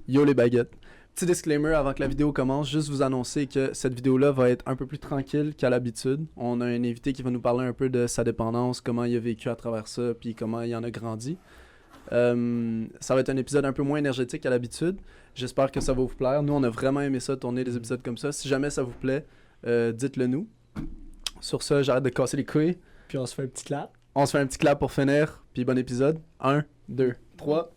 Yo les baguettes. Petit disclaimer avant que la vidéo commence, juste vous annoncer que cette vidéo-là va être un peu plus tranquille qu'à l'habitude. On a un invité qui va nous parler un peu de sa dépendance, comment il a vécu à travers ça, puis comment il en a grandi. Ça va être un épisode un peu moins énergétique qu'à l'habitude. J'espère que ça va vous plaire. Nous, on a vraiment aimé ça, tourner des épisodes comme ça. Si jamais ça vous plaît, dites-le nous. Sur ça, j'arrête de casser les couilles. Puis on se fait un petit clap. On se fait un petit clap pour finir, puis bon épisode. 1, 2, 3...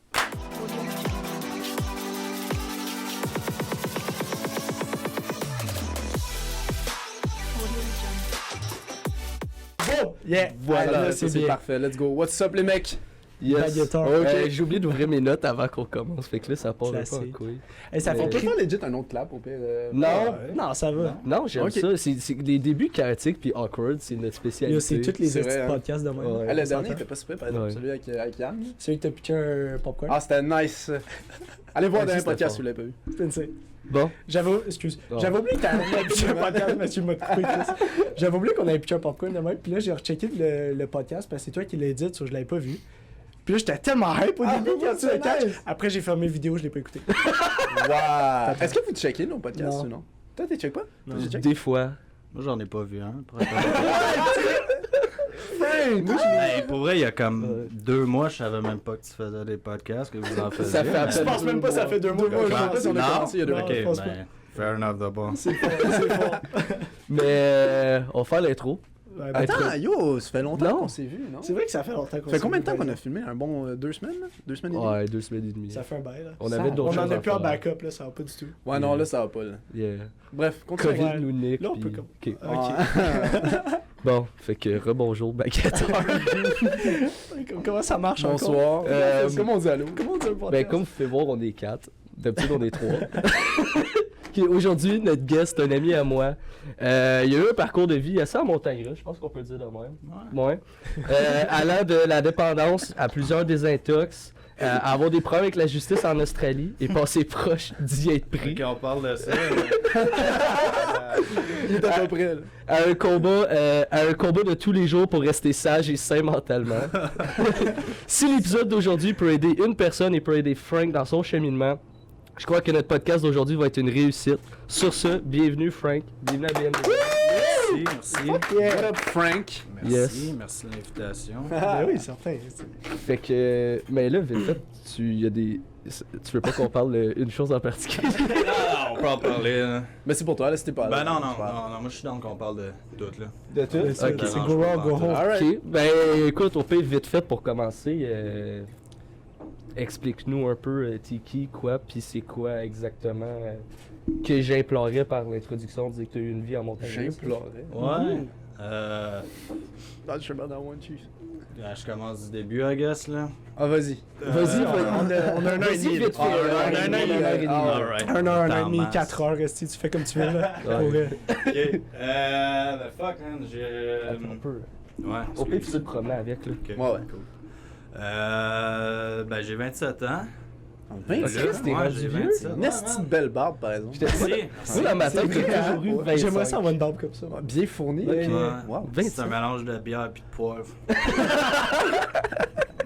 Oh! Yeah! Voilà, là, ça, c'est parfait. Let's go. What's up les mecs? Yes. Baguetteur. Okay. J'ai oublié d'ouvrir mes notes avant qu'on commence, fait que là ça part un peu en Classique. couille. Hey, ça On fait peut cri- faire legit un autre clap au pire. Non, Non, ça va. non, j'aime Ok. ça. C'est les débuts chaotiques puis awkward, c'est notre spécialité. Yo, c'est tous les C'est vrai, petits hein. podcasts de même. Ouais. Ah, le On dernier s'entend. était pas super par exemple, Ouais. celui avec Yann. Celui que t'as pitché un popcorn. Ah, c'était nice. Allez voir Ah, dans un c'était podcast fort. si vous l'avez pas vu. C'est insane. Bon, Excuse. Oh. J'avais oublié que t'avais pitché un podcast, monsieur m'a coupé, Chris. J'avais oublié qu'on avait pitché un popcorn de même. Puis là, j'ai rechecké le podcast parce que c'est toi qui l'as dit, so je l'avais pas vu. Puis là, j'étais tellement hype au début quand tu c'est le catch. nice. Après, j'ai fermé la vidéo, je l'ai pas écouté. Wow. Est-ce que vous checkez nos podcasts Non. ou non? Toi, tu check pas? Non. J'ai check. des fois. Moi, j'en ai pas vu un. Frank! Pour vrai, il y a comme 2 mois, je savais même pas que tu faisais des podcasts, que vous en faisiez. Ça fait à Je peine pense même pas, ça fait 2 mois. Deux mois, je sais pas si on a Non? commencé il y a 2 mois. Non. Ok, je pense ben, fair enough d'abord. C'est fort, c'est fort. Mais on va faire l'intro. Ouais, ben, Attends, yo, ça fait longtemps Non. qu'on s'est vu, non? c'est vrai que ça fait longtemps qu'on Ça fait s'est combien de vu, temps qu'on par a filmé? Un bon 2 semaines, là? 2 semaines et demie? Ouais, 2 semaines et demie. Ça fait un bail, là. On Ça, avait d'autres On choses en a à plus en faire. backup, là, ça va pas du tout. Ouais, non, là, ça va pas, là. Yeah. Bref, continue. Covid Ouais. nous nique. Là, on peut puis- comme- ok. Ok. Bon, fait que rebonjour, baguetteur. Comment ça marche encore? Bonsoir. Comment on dit allô? Comment on dit un podcast? Ben, comme vous pouvez voir, on est 4. D'habitude, on est 3. Aujourd'hui, notre guest, un ami à moi. Il a eu un parcours de vie assez en montagne russe, je pense qu'on peut le dire de même. Ouais. Allant de la dépendance à plusieurs désintox, à avoir des problèmes avec la justice en Australie et passer proche d'y être pris. Ok, on parle de ça. Il est à peu près, là. À un combat de tous les jours pour rester sage et sain mentalement. Si l'épisode d'aujourd'hui peut aider une personne et peut aider Frank dans son cheminement, je crois que notre podcast d'aujourd'hui va être une réussite. Sur ce, bienvenue Frank, bienvenue à BMD. Merci. What up, Frank? Merci, Yes. merci de l'invitation. Ben oui, certain. Fait que, mais là, vite fait, tu veux pas qu'on parle une chose en particulier? On peut en parler. Hein. Mais c'est pour toi, là, c'était pas Ben là. non, moi je suis dans qu'on parle de tout là. De tout? C'est Ok. c'est go raw, go home. Alright. Ok, ben écoute, au pire, vite fait pour commencer, explique-nous un peu t'es qui, quoi, puis c'est quoi exactement que j'implorais par l'introduction, de dire que t'as eu une vie en montagne. J'implorais. Ouais. Not sure about that one, chief. Je commence du début, I guess là. Ah, vas-y. Vas-y, On a un an et vas-y demi. vite fait. Ah, un an et demi. Alright. Un heure, un an et demi, Tamas. 4 heures, resti, tu fais comme tu veux, là. Ouais. Pour, Ok. Ben fuck man, j'ai. Un peu. Ouais. Au pire, tu te promets avec, là. Ok, Ouais, ouais. cool. Ben j'ai 27 ans. 27? Chris, t'es Ouais, rendu j'ai vieux? 27. Une petite belle barbe, par exemple. Merci. Moi, dans ma tête, j'ai toujours eu 25. J'aimerais ça avoir une barbe comme ça. Ouais, bien fourni. Ok. puis- Ouais. Wow. C'est 25. un mélange de bière et de poivre.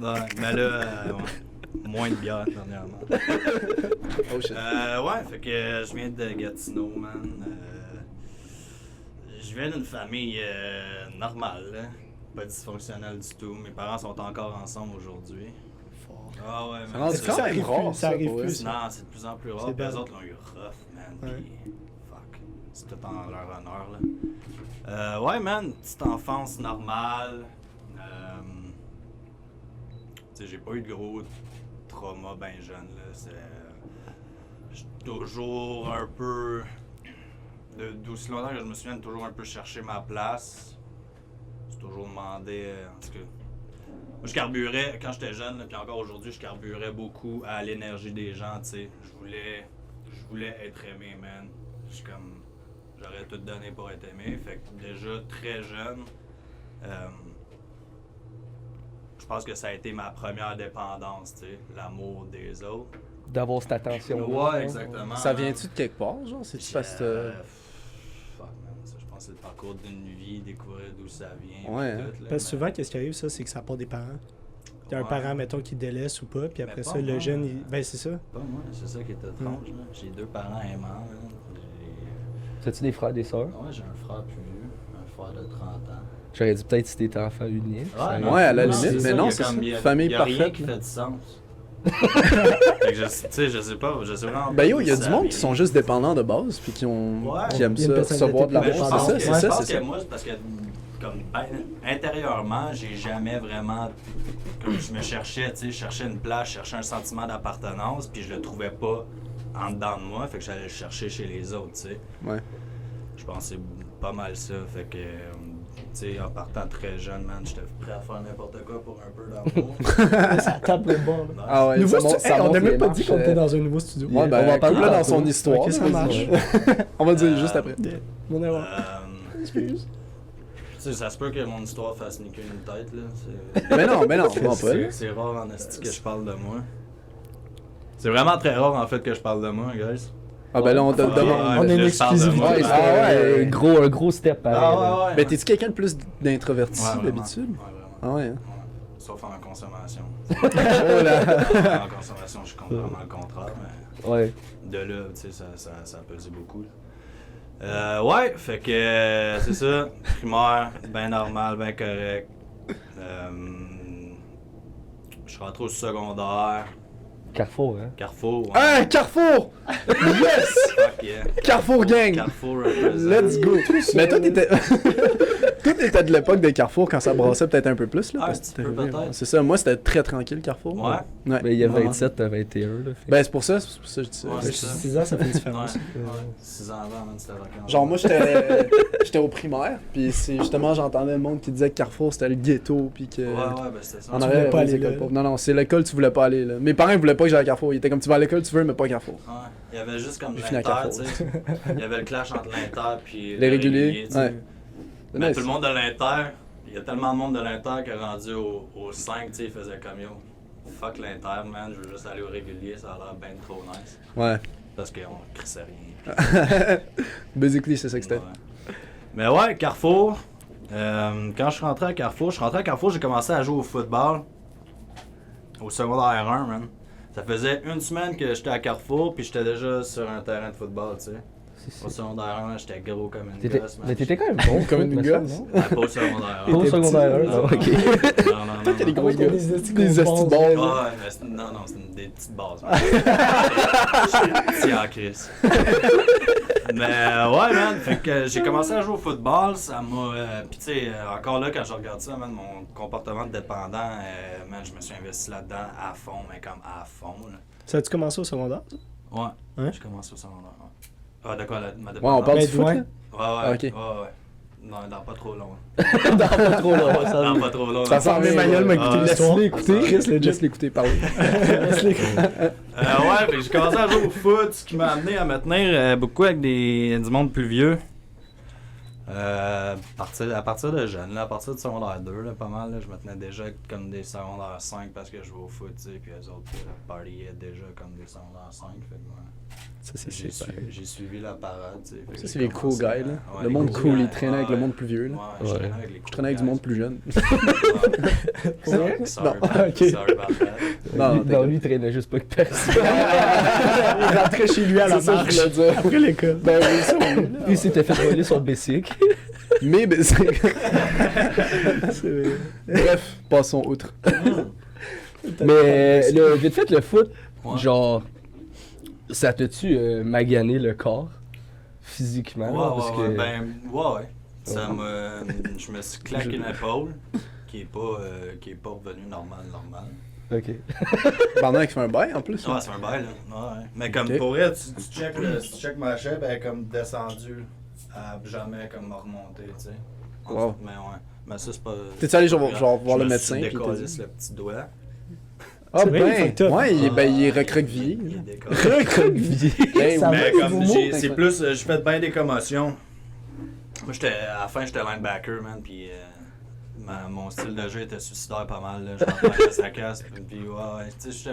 Ouais, mais là, ouais, moins de bière dernièrement. Oh shit. Ouais, fait que je viens de Gatineau, man. Je viens d'une famille normale, là. Pas dysfonctionnelle du tout. Mes parents sont encore ensemble aujourd'hui. Ah ouais, Ça man. rend Est-ce que ça arrive rare, plus? Ça arrive pour plus. vrai. Non, c'est de plus en plus rare. C'est Puis eux bad. autres l'ont eu rough, man. Ouais. Puis, fuck. C'est tout en leur honneur, là. Ouais, man. Petite enfance normale. Tu sais, j'ai pas eu de gros trauma ben jeune, là. J'ai toujours un peu. D'aussi longtemps que je me souviens de toujours un peu chercher ma place. J'ai toujours demandé. En tout cas. Moi, je carburais, quand j'étais jeune, puis encore aujourd'hui, je carburais beaucoup à l'énergie des gens, tu sais. Je voulais être aimé, man. Je suis comme, j'aurais tout donné pour être aimé. Fait que déjà, très jeune, je pense que ça a été ma première dépendance, tu sais. L'amour des autres. D'avoir cette attention. Ouais, exactement. Ça vient-tu de quelque part, genre? C'est-tu parce que... Fuck, man. Ça, je pense que c'est le parcours d'une vie, découvrir d'où ça vient. Ouais, puis hein. tout, là, Parce que mais- souvent, qu'est-ce qui arrive, ça, c'est que ça part des parents. Il y a un Ouais. parent, mettons, qui délaisse ou pas, puis après pas ça, le moi. jeune, ben c'est ça. Pas moi, c'est ça qui est étrange. Là. J'ai 2 parents aimants. Là. T'as-tu des frères et des sœurs? Ouais, j'ai un frère plus vieux, un frère de 30 ans. J'aurais dit peut-être si t'étais enfant unique. ça- Ouais, à la non, limite, c'est mais non, il y a c'est comme- ça. il y a- Famille il y a rien parfaite, qui là. fait du sens. Fait que je sais pas, je sais vraiment Ben pas yo, d'où il y a ça du monde vient. qui sont juste dépendants de base, puis qui aiment Ouais. ça, Il y a une personnalité recevoir de Mais je l'amour. pense C'est que- ça, je c'est pense ça, que c'est ça. moi, c'est parce que comme intérieurement, j'ai jamais vraiment comme je me cherchais, tu sais, je cherchais une place, je cherchais un sentiment d'appartenance, puis je le trouvais pas en dedans de moi, fait que j'allais le chercher chez les autres, tu sais. Ouais. Je pense que c'est pas mal ça, fait que tu sais, en partant très jeune, man, j'étais prêt à faire n'importe quoi pour un peu d'amour. Ça tape le bon. là. Ah ouais, Nouveau ça monte- stu- ça Hey, on monte a même les pas marches, dit qu'on était dans un nouveau studio. Ouais, ben, on va en parler coupe-le dans tantôt. son histoire. Ok, ça marche. On va le dire juste après. Mon erreur. Tu Excuse. sais, ça se peut que mon histoire fasse niquer une tête, là. C'est- Mais non, vraiment pas. C'est rare en esti que je parle de moi. C'est vraiment très rare en fait que je parle de moi, guys. Ah ben là, on te Ah, demande. ouais, on est je une parle de moi. exclusivité. Ouais, Ah ouais. un gros step pareil. là. ouais. Ben t'es-tu quelqu'un de plus d'introverti Ouais, vraiment. d'habitude? Ouais, vraiment. Ah ouais, hein? Ouais. Sauf en consommation. Oh là! En consommation, je compte vraiment le contraire, mais Ouais. de là, tu sais, ça a pesé beaucoup. Là. Ouais, fait que c'est ça. Primaire, ben normal, ben correct. Je suis rentré au secondaire. Carrefour, hein? Carrefour. Ouais. Ah, Carrefour! Yes! Fuck yeah. Carrefour gang! Carrefour represent. Let's go! Mais toi, t'étais. Toi, t'étais de l'époque de Carrefour quand ça brassait peut-être un peu plus, là. Ah, parce un que petit peu, t'es arrivé, peut-être. ouais. C'est ça, moi c'était très tranquille, Carrefour. Ouais. Ouais. Ben, il y a Ouais. 27, t'as 21, là. fait- Ben, c'est pour ça que je dis ça. Ouais, c'est ça. 6 ans, ça fait une différence. Ouais. 6 ans avant, man, c'était vacant. Genre, moi, j'étais au primaire, puis c'est justement, j'entendais le monde qui disait que Carrefour c'était le ghetto, puis que. Ouais, ouais, ben c'était ça. On Tu avait voulais pas les aller écoles là. pauvres. Non, non, c'est l'école, tu voulais pas aller là. Mes parents, ils voulaient pas que j'aille à Carrefour. Ils étaient comme, tu vas à l'école, tu veux, mais pas à Carrefour. Ouais. Il y avait juste comme J'ai fini à l'Inter, Carrefour. tu sais. Il y avait le clash entre l'Inter puis Les réguliers, tu sais. ouais. Mais Nice. tout le monde de l'Inter, il y a tellement de monde de l'Inter qui est rendu au 5, tu sais, il faisait comme yo. Fuck l'Inter, man, je veux juste aller au régulier, ça a l'air ben trop nice. Ouais. Parce qu'on crissait rien. Basically, c'est ça que c'était. Ouais. Mais ouais, Carrefour. Quand je suis rentré à Carrefour, j'ai commencé à jouer au football. Au secondaire 1, man. Ça faisait une semaine que j'étais à Carrefour, puis j'étais déjà sur un terrain de football, tu sais. Au secondaire 1, j'étais gros comme une gosse, man. Mais t'étais quand même bon. Comme foot, une me semble, gosse. non? Ah, pas au secondaire 1. Pas au secondaire, petit, non, ok. Non, non, non. Toi, t'as des non. grosses t'as gueules. des estis Des grosses estis balles. balles. Ouais, mais non, c'est des petites bases. man. J'étais petit en crise. Mais ouais, man, fait que j'ai commencé à jouer au football, ça m'a... Puis tu sais, encore là, quand je regarde ça, man, mon comportement de dépendant, man, je me suis investi là-dedans à fond, mais comme à fond, là. Ça a-tu commencé au secondaire? Ouais, Hein? j'ai commencé au secondaire, ouais. Ah, d'accord, ma Ouais, dépendance. on parle Ben, du foot, ouais. là? Ouais, Ah, ok. ouais, ouais. Non, dans pas trop long. Dans pas trop long, ça. Dans pas trop long. Ça dans sent pas- bien, Manuel m'a écouté Ah, l'histoire. laisse-les écouter. Chris, le Laisse l'écouter, pardon. Ouais, fait que j'ai commencé à jouer au foot, ce qui m'a amené à me tenir beaucoup avec du monde plus vieux. À partir de jeune, là, à partir de secondaire 2, là, pas mal, là, je me tenais déjà comme des secondaires 5 parce que je jouais au foot, tu sais, puis eux autres partyaient déjà comme des secondaires 5. Fait que, ouais. Ça, c'est J'ai j'ai suivi la parade, tu sais. Fait que Ça, j'ai c'est les cool commencé guys, à- là. ouais, Le les monde cool cool, guys, il traînait avec le ouais. monde plus vieux, là. Ouais, je Ouais. traînais avec les cool Je traînais avec du guys. monde plus jeune. Ouais. Sorry, Non. sorry Ok. about that. Non, Non, lui, il traînait juste pas que personne. Il rentrait chez lui à la C'est ça que marche je voulais dire. après l'école. Ben oui, ça, oui. Lui, il s'était fait voler son bicycle. Mais, ben, c'est- C'est vrai. bref, passons outre. Mais vite fait, le foot, Ouais. genre, ça t'a-tu magané le corps physiquement? Ouais, là, parce ouais, que... ben, ouais. Ça Ouais. m'a... Je me suis claqué l'épaule, qui est pas revenu normal. Ok. Pendant qu'il fait un bail, en plus. Ouais, c'est un bail, là. Ouais. Mais comme Ok. pour vrai, tu check ma shape, elle est comme descendue, elle a jamais comme remonté, tu sais. Wow. Mais ouais. Mais ça, c'est pas... T'es-tu allé genre voir le Je me médecin, suis puis il t'a décollé dit? le petit doigt. Ah C'est vrai, il est ben, fucked up. ouais, il est recroquevillé. Il est décollé. Recroquevillé. Hey, Ça Mais va, comme les j'ai- mots? c'est plus, j'ai fait bien des commotions. Moi, à la fin, j'étais linebacker, man, puis mon style de jeu était suicidaire pas mal, là. Je rentrais à sa casse, puis ouais, tu sais,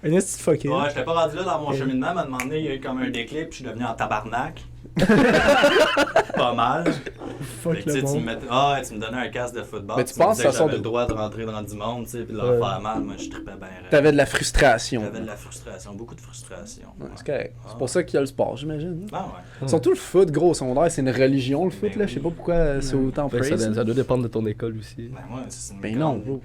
Un esti de fucké. ouais, j'étais pas rendu là dans mon cheminement, mais à un moment donné, il y a eu comme un déclic, puis je suis devenu en tabarnak. Pas mal. Fuck Fait que, tu le sais, tu monde. me donnais un casque de football. Mais tu tu me penses disais que que ça sort j'avais de- le droit de rentrer dans du monde, tu sais, puis de leur faire mal. Moi, je trippais bien raide. T'avais de la frustration. J'avais de la frustration, beaucoup de frustration. Ouais, Ouais. c'est correct. Ah. C'est pour ça qu'il y a le sport, j'imagine. Ah ouais. Surtout le foot, gros, au secondaire, c'est une religion, le foot, Ben là. Je sais oui. pas pourquoi c'est autant Ben, ça, praise. ça doit dépendre de ton école aussi. Ben moi, c'est une Ben école. non, bro.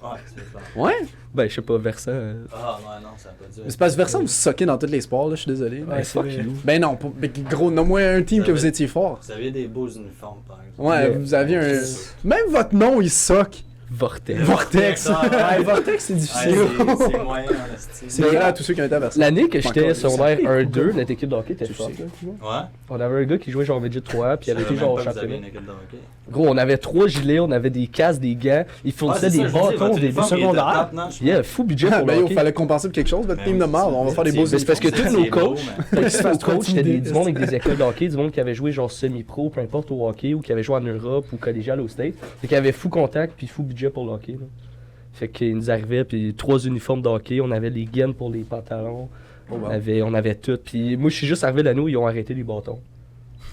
Ouais, c'est clair. Ouais? Ben, je sais pas, Versant. Ah ouais, non, ça a pas dû. Mais c'est parce que Versant, vous soquez dans tous les sports, là, je suis désolé. Ouais, Ben, c'est fuck vrai. you. Ben non, mais gros, nomme-moi un team Ça que vous va- étiez fort. Vous aviez des beaux uniformes, par exemple. Ouais, Yeah. vous aviez un... C'est sûr. Même votre nom, il soque. Vortex. Vortex. Ah, Ouais, ouais. Vortex, c'est Ouais, difficile. c'est moyen, en esti. C'est vrai à tous ceux qui ont été à Versant. L'année que Encore, j'étais ça secondaire fait 1-2, notre équipe de hockey était Tu forte. sais. là, tu vois. Ouais. On avait un gars qui jouait genre Midget 3, puis il avait été genre au championnat. Gros, on avait 3 gilets, on avait des casques, des gants, ils fournissaient des bâtons, des secondaires. Yeah, fou budget pour Ben le yo, hockey. fallait compenser pour quelque chose, votre team de marde, on va faire des beaux Mais c'est parce que tous nos coachs, Faut qu'ils se tous fassent nos trop coachs, c'était intimider. du monde avec des écoles de hockey, du monde qui avait joué genre semi-pro, peu importe au hockey, ou qui avait joué en Europe ou collégial au States. Fait qu'il y avait fou contact puis fou budget pour le hockey. Là. Fait qu'ils nous arrivaient, puis 3 uniformes de hockey, on avait les gaines pour les pantalons, Oh, wow. on avait tout. Puis moi, je suis juste arrivé l'année où ils ont arrêté les bâtons.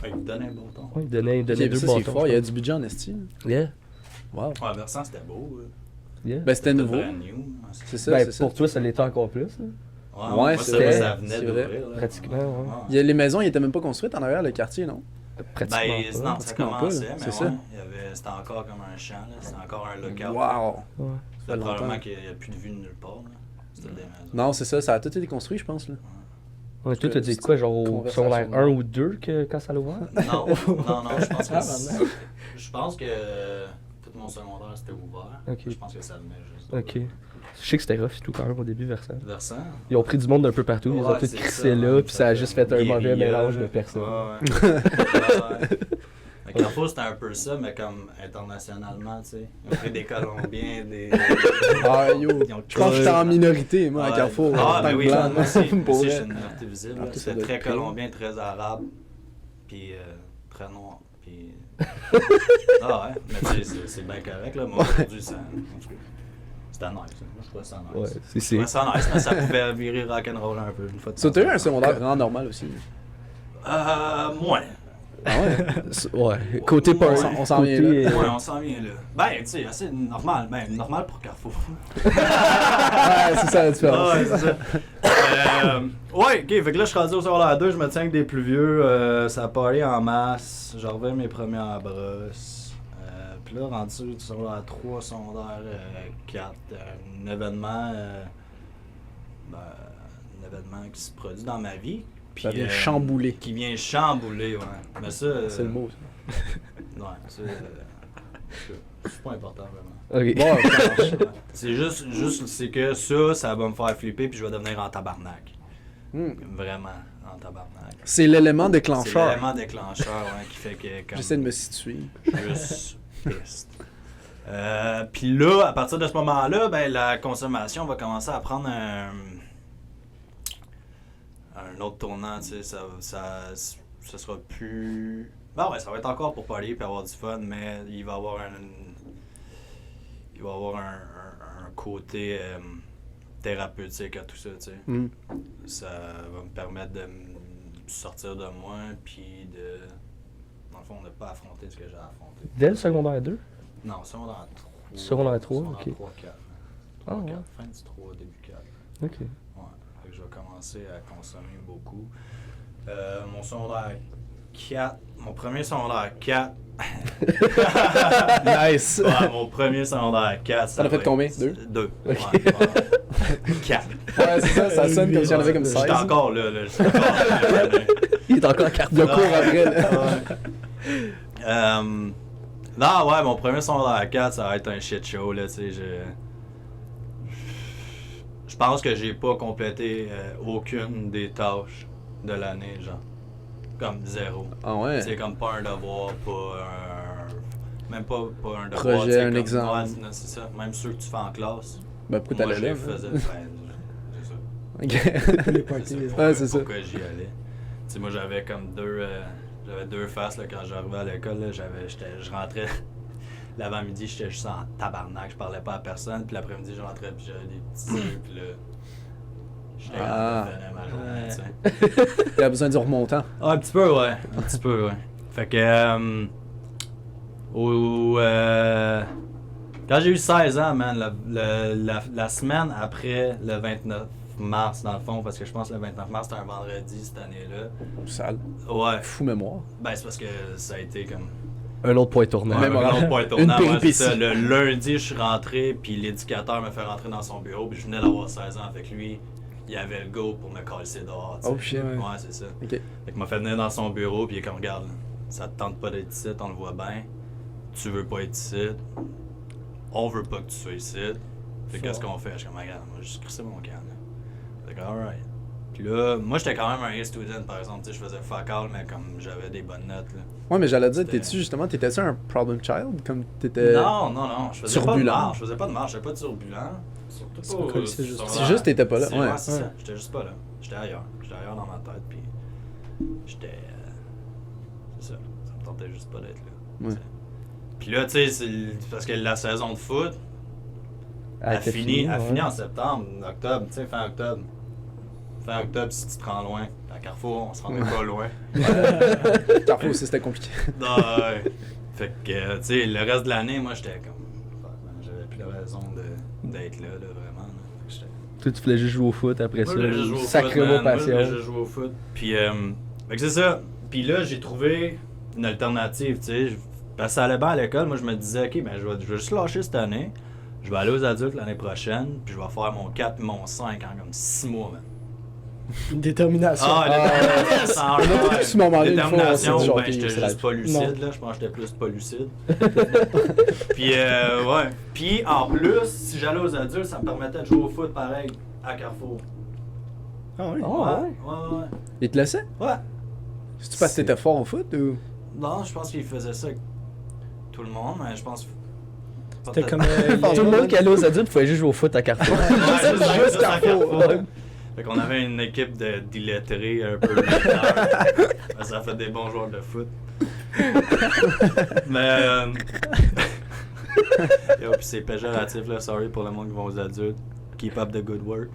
Il me donnait un bon ton. Ouais, ils donnaient Ok, 2 ça, bâtons. c'est fort, il y a du budget en esti. Yeah, Wow. Ouais, Versant, c'était beau. yeah. Ben c'était nouveau. brand new. C'est ça, Ben, c'est ça. pour toi, ça l'était encore plus. Là. Ouais, Ouais, moi, c'était- ça venait c'est d'ouvrir. vrai. là. Pratiquement, ouais. Il y a les maisons, ils étaient même pas construites en arrière, le quartier, non? Pratiquement Ben, pas. non, ça pratiquement pas, commençait, là, mais c'est ça. ouais, c'était encore comme un champ, là, c'était encore un lookout. Wow! Ouais. Ça fait longtemps. probablement qu'il n'y a plus de vue nulle part. là. C'était des maisons. Non, c'est ça, ça a tout été construit, je pense, là. Ouais, toi, t'as dit quoi, genre au Conversation. secondaire 1 ou 2 quand ça l'a ouvert? Non, non, je pense que Ah, c'est- je pense que tout mon secondaire c'était ouvert. Ok. Je pense que ça venait juste. Ok. Je sais que c'était rough et tout quand même au début, Versant. Versant. Ils ont pris du monde d'un peu partout, ils ont Ouais, tous c'est crissé ça, là, man, puis ça a juste fait un mauvais guérilla, mélange là. de personnes. Ouais, ouais. Fait que Carrefour, c'était un peu ça, mais comme internationalement, tu sais. Ils ont pris des Colombiens, des. Ah yo, Ils ont je pense que j'étais en minorité, moi, à Ouais. Carrefour. Ah, en tant ben que oui, blanc, moi aussi. Moi pour aussi, vrai. je suis une minorité visible. Ah, là. tout ça C'était doit très être pire. colombien, très arabe, puis très noir. Puis. Ah ouais, mais tu sais, c'est bien correct, là. Moi, aujourd'hui, ça. En tout cas, c'était nice. Moi, je trouvais ça nice. Ouais, Je c'est. trouvais ça nice, mais ça pouvait virer rock'n'roll un peu une fois de Ça, temps t'as eu en un temps. secondaire vraiment normal aussi. Moins. Ah ouais? Ouais, côté Ouais, pas. on s'en vient là. Ouais, on s'en vient là. Ben, tu sais, assez normal. Ben, normal pour Carrefour. Ouais, c'est ça la différence. Ah ouais, c'est ça. Ouais, ok, fait que là, je suis rendu au secondaire 2, je me tiens avec des plus vieux. Ça a parlé en masse. Je revais mes premières brosses. Puis là, rendu du secondaire 3, secondaire 4, un événement. Ben, un événement qui se produit dans ma vie. Puis, Ça vient chambouler. Qui vient chambouler, ouais. Mais ça. C'est le mot, ça. Ouais, c'est pas important vraiment. Ok. Bon, ça marche. Ouais. C'est juste c'est que ça va me faire flipper puis je vais devenir en tabarnak. Hmm. Vraiment en tabarnak. C'est l'élément C'est déclencheur. l'élément déclencheur ouais, qui fait que comme J'essaie de me situer. juste piste. Puis là, à partir de ce moment-là, ben la consommation va commencer à prendre un autre tournant, tu sais, ça sera plus. Ben ouais, ça va être encore pour parler et avoir du fun, mais il va y avoir un côté thérapeutique à tout ça, tu sais. Hmm. Ça va me permettre de me sortir de moi, puis de. Dans le fond, de pas affronter ce que j'ai affronté. Dès le secondaire 2? Non, secondaire 3. Secondaire 3, Secondaire ok. 3, 4. Ah, ouais. Fin du 3, début 4. Ok. Ouais. Fait que je vais commencer à consommer beaucoup. Mon secondaire 4. Mon premier secondaire 4. Nice! Ouais, mon premier secondaire 4. T'en as fait combien? 2? 2. Ok. 4. Ouais, c'est ça, ça sonne comme si y'en avait comme 16. J'étais encore là. J'étais encore là. Il est encore à carte. Il y a cours après, là. Non, ouais, mon premier secondaire 4, ça va être un shit show, là, tu sais, je pense que j'ai pas complété aucune des tâches de l'année, genre. Comme zéro. Ah ouais? C'est comme pas un devoir, pas un... Même pas un devoir, Projet, tu sais, un comme- examen. Ouais, c'est ça. Même ceux que tu fais en classe. Ben pourquoi Moi, t'allais je là? les faisais, hein? c'est ça. Ok. Les parties. Ouais, c'est ça. Pourquoi j'y allais. Tu sais, moi, j'avais comme j'avais deux faces là, quand j'arrivais à l'école. Là, je rentrais l'avant-midi, j'étais juste en tabarnak, je parlais pas à personne. Puis l'après-midi, je rentrais, puis j'avais des petits yeux, puis là, j'étais Ah. comme ma journée, tu sais. Il a besoin du remontant. Ah, un petit peu, ouais. Un petit peu, ouais. Fait que, quand j'ai eu 16 ans, man, la semaine après le 29 mars, dans le fond, parce que je pense que le 29 mars, c'était un vendredi cette année-là. Sale. Ouais. Fou mémoire. Ben, c'est parce que ça a été comme... Un autre point tournant. Ouais, Mémorable. un autre point tournant, Une ouais, c'est péripétie. ça. Le lundi, je suis rentré, puis l'éducateur me fait rentrer dans son bureau, puis je venais d'avoir 16 ans. Avec lui, il avait le go pour me coller dehors. Tu sais. Oh shit. Ouais, c'est ça. Ok. Fait qu'il m'a fait venir dans son bureau, puis il est comme, regarde, ça te tente pas d'être ici, on le voit bien. Tu veux pas être ici. On veut pas que tu sois ici. Fait que qu'est-ce qu'on fait? Je suis comme, regarde, moi, j'ai crissé mon camp. Fait que, alright. Puis là, moi, j'étais quand même un A-student, par exemple. Tu sais, je faisais fuck all, mais comme j'avais des bonnes notes, là. Ouais, mais j'allais dire, C'était- t'étais-tu un problem child? Comme t'étais. Non, je faisais pas de turbulent. marche, je faisais pas de marche, j'étais pas turbulent. Surtout C'est pas pas au comme c'est juste- secondaire. C'est juste t'étais pas là. C'est- Ouais. c'est Ouais. ça, j'étais juste pas là. J'étais ailleurs dans ma tête, puis j'étais... c'est ça me tentait juste pas d'être là. Ouais. tu sais. Puis là, tu sais, c'est parce que la saison de foot, elle était finit ouais. en septembre, octobre, tu sais, fin octobre. Fin octobre, si tu te rends loin. À Carrefour, on se rendait pas loin. Carrefour aussi, c'était compliqué. Non, ouais. Fait que, tu sais, le reste de l'année, moi, j'étais comme... fuck, man, j'avais plus la raison d'être là, vraiment. Là. Fait que j'étais... Toi, tu voulais juste jouer au foot après Moi, ça. je voulais juste jouer au foot, Sacrément man. Moi, je passion. voulais juste jouer au foot. Puis, fait que c'est ça. Puis là, j'ai trouvé une alternative, tu sais. Parce que ça allait bien à l'école. Moi, je me disais, OK, ben, je vais juste lâcher cette année. Je vais aller aux adultes l'année prochaine. Puis je vais faire mon 4 et mon 5 en comme 6 mois, man. Une détermination. Sans Depuis ce moment-là, une fois, détermination, on s'est dit, genre, ben, ok, j'étais c'est la juste pas lucide, Non. là. Je pense que j'étais plus pas lucide. Puis, ouais. Puis, en plus, si j'allais aux adultes, ça me permettait de jouer au foot pareil à Carrefour. Ah oui. Oh, ouais. Ouais. Il te laissait? Ouais. C'est-tu parce que t'étais fort au foot ou? Non, je pense qu'il faisait ça avec tout le monde, mais je pense. C'était peut-être- comme. Tout le monde qui allait aux adultes pouvait juste jouer au foot à Carrefour. Ouais, juste à Carrefour. Carrefour. Fait qu'on avait une équipe d'illettrés un peu lunaires. Ça a fait des bons joueurs de foot. Mais yo, puis c'est péjoratif là, sorry pour le monde qui va aux adultes. Keep up the good work.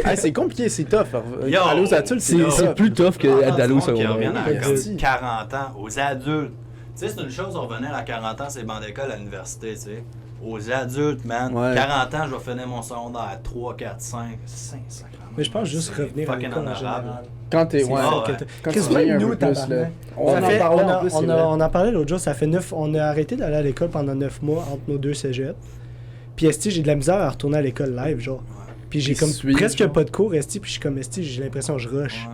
Hey, c'est compliqué, c'est tough. Yo, Aller aux adultes, C'est tough. c'est plus tough que d'aller au Qui reviennent secondaire. à comme Merci. 40 ans, aux adultes. Tu sais, c'est une chose, on revenait à 40 ans, c'est banc d'école à l'université, tu sais. Aux adultes, man. Ouais. 40 ans, je vais finir mon secondaire à 3, 4, 5, 5, 5. Mais je pense juste revenir à l'école en général. Quand t'es. C'est Ouais. ça ouais. que t'as- Quand Qu'est-ce tu que deviens un nous, peu plus, là. tabarnak? On Ça en fait- parlait on a- en plus, on c'est a- vrai. on en parlait l'autre jour, ça fait 9. On a arrêté d'aller à l'école pendant 9 mois entre nos deux cégeps. Puis esti, j'ai de la misère à retourner à l'école live, genre. Puis j'ai Puis comme suivre, presque genre. pas de cours, esti, puis je suis comme esti, j'ai l'impression que je rush. Ouais.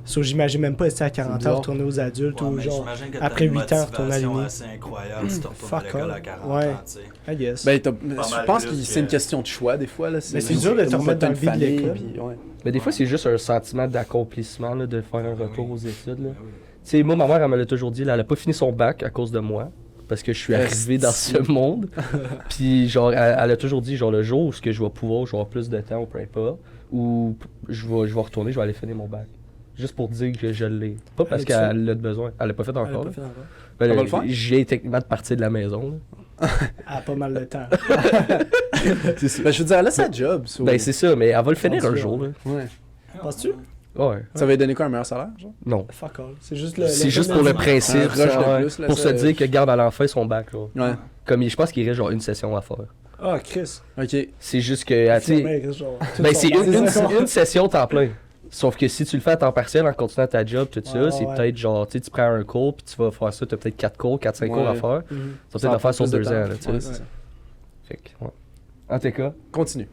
So, j'imagine même pas esti à 40 ans bizarre. retourner aux adultes Ouais, ou mais genre j'imagine que après t'as une 8 ans retourner à motivation l'uni. assez incroyable si tu retournes à Fuck l'école all. à 40 Ouais. ans, tu sais. I guess. Ben, je mal pense que plus c'est une que- question de choix, des fois. Là. Mais c'est dur de te comme remettre t'as dans une le vide de famille, l'école. puis, ouais. Mais des fois, c'est juste un sentiment d'accomplissement là, de faire un retour oui. aux études. Là. Ben oui. Tu sais, moi, ma mère, elle me l'a toujours dit, là, elle a pas fini son bac à cause de moi. Parce que je suis arrivé dans ce monde. Puis, genre, elle a toujours dit, genre, le jour où ce que je vais pouvoir, je vais avoir plus de temps, ou peu importe, ou je vais retourner, je vais aller finir mon bac. Juste pour dire que je l'ai. Pas parce Elle a-tu qu'elle l'a besoin. Elle l'a pas fait Elle a encore. pas là. fait encore. Ben, Elle va le faire? je viens techniquement de partir de la maison. Là. Elle a pas mal de temps. Ben, je veux dire, elle a sa job. so- Ben, c'est ça, mais elle va le finir un Rendu là. jour. Là. Ouais. Penses-tu? Ouais. Ça va lui donner quoi, un meilleur salaire, genre? Non. Fuck all. C'est juste le. C'est juste pour le Un principe, rush ça, de ouais, plus, là, pour ça- se dire que garde à l'enfant son bac. Là. Ouais. Comme je pense qu'il reste genre une session à faire. Ah, Chris. Ok. C'est juste que, ah, tu sais, Finalement, il reste genre tout ben son c'est bac. une session temps plein. Sauf que si tu le fais à temps partiel en continuant ta job, tout ça, Ouais, c'est ouais. peut-être genre, tu sais, tu prends un cours, puis tu vas faire ça, tu as peut-être 4 cours, 4-5 cours à Ouais. faire. Mhm. Tu vas Ça peut-être le faire sur plus de 2 ans, temps. là, tu sais. Ouais, c'est ça. Fait que, ouais. En tout cas, Continue.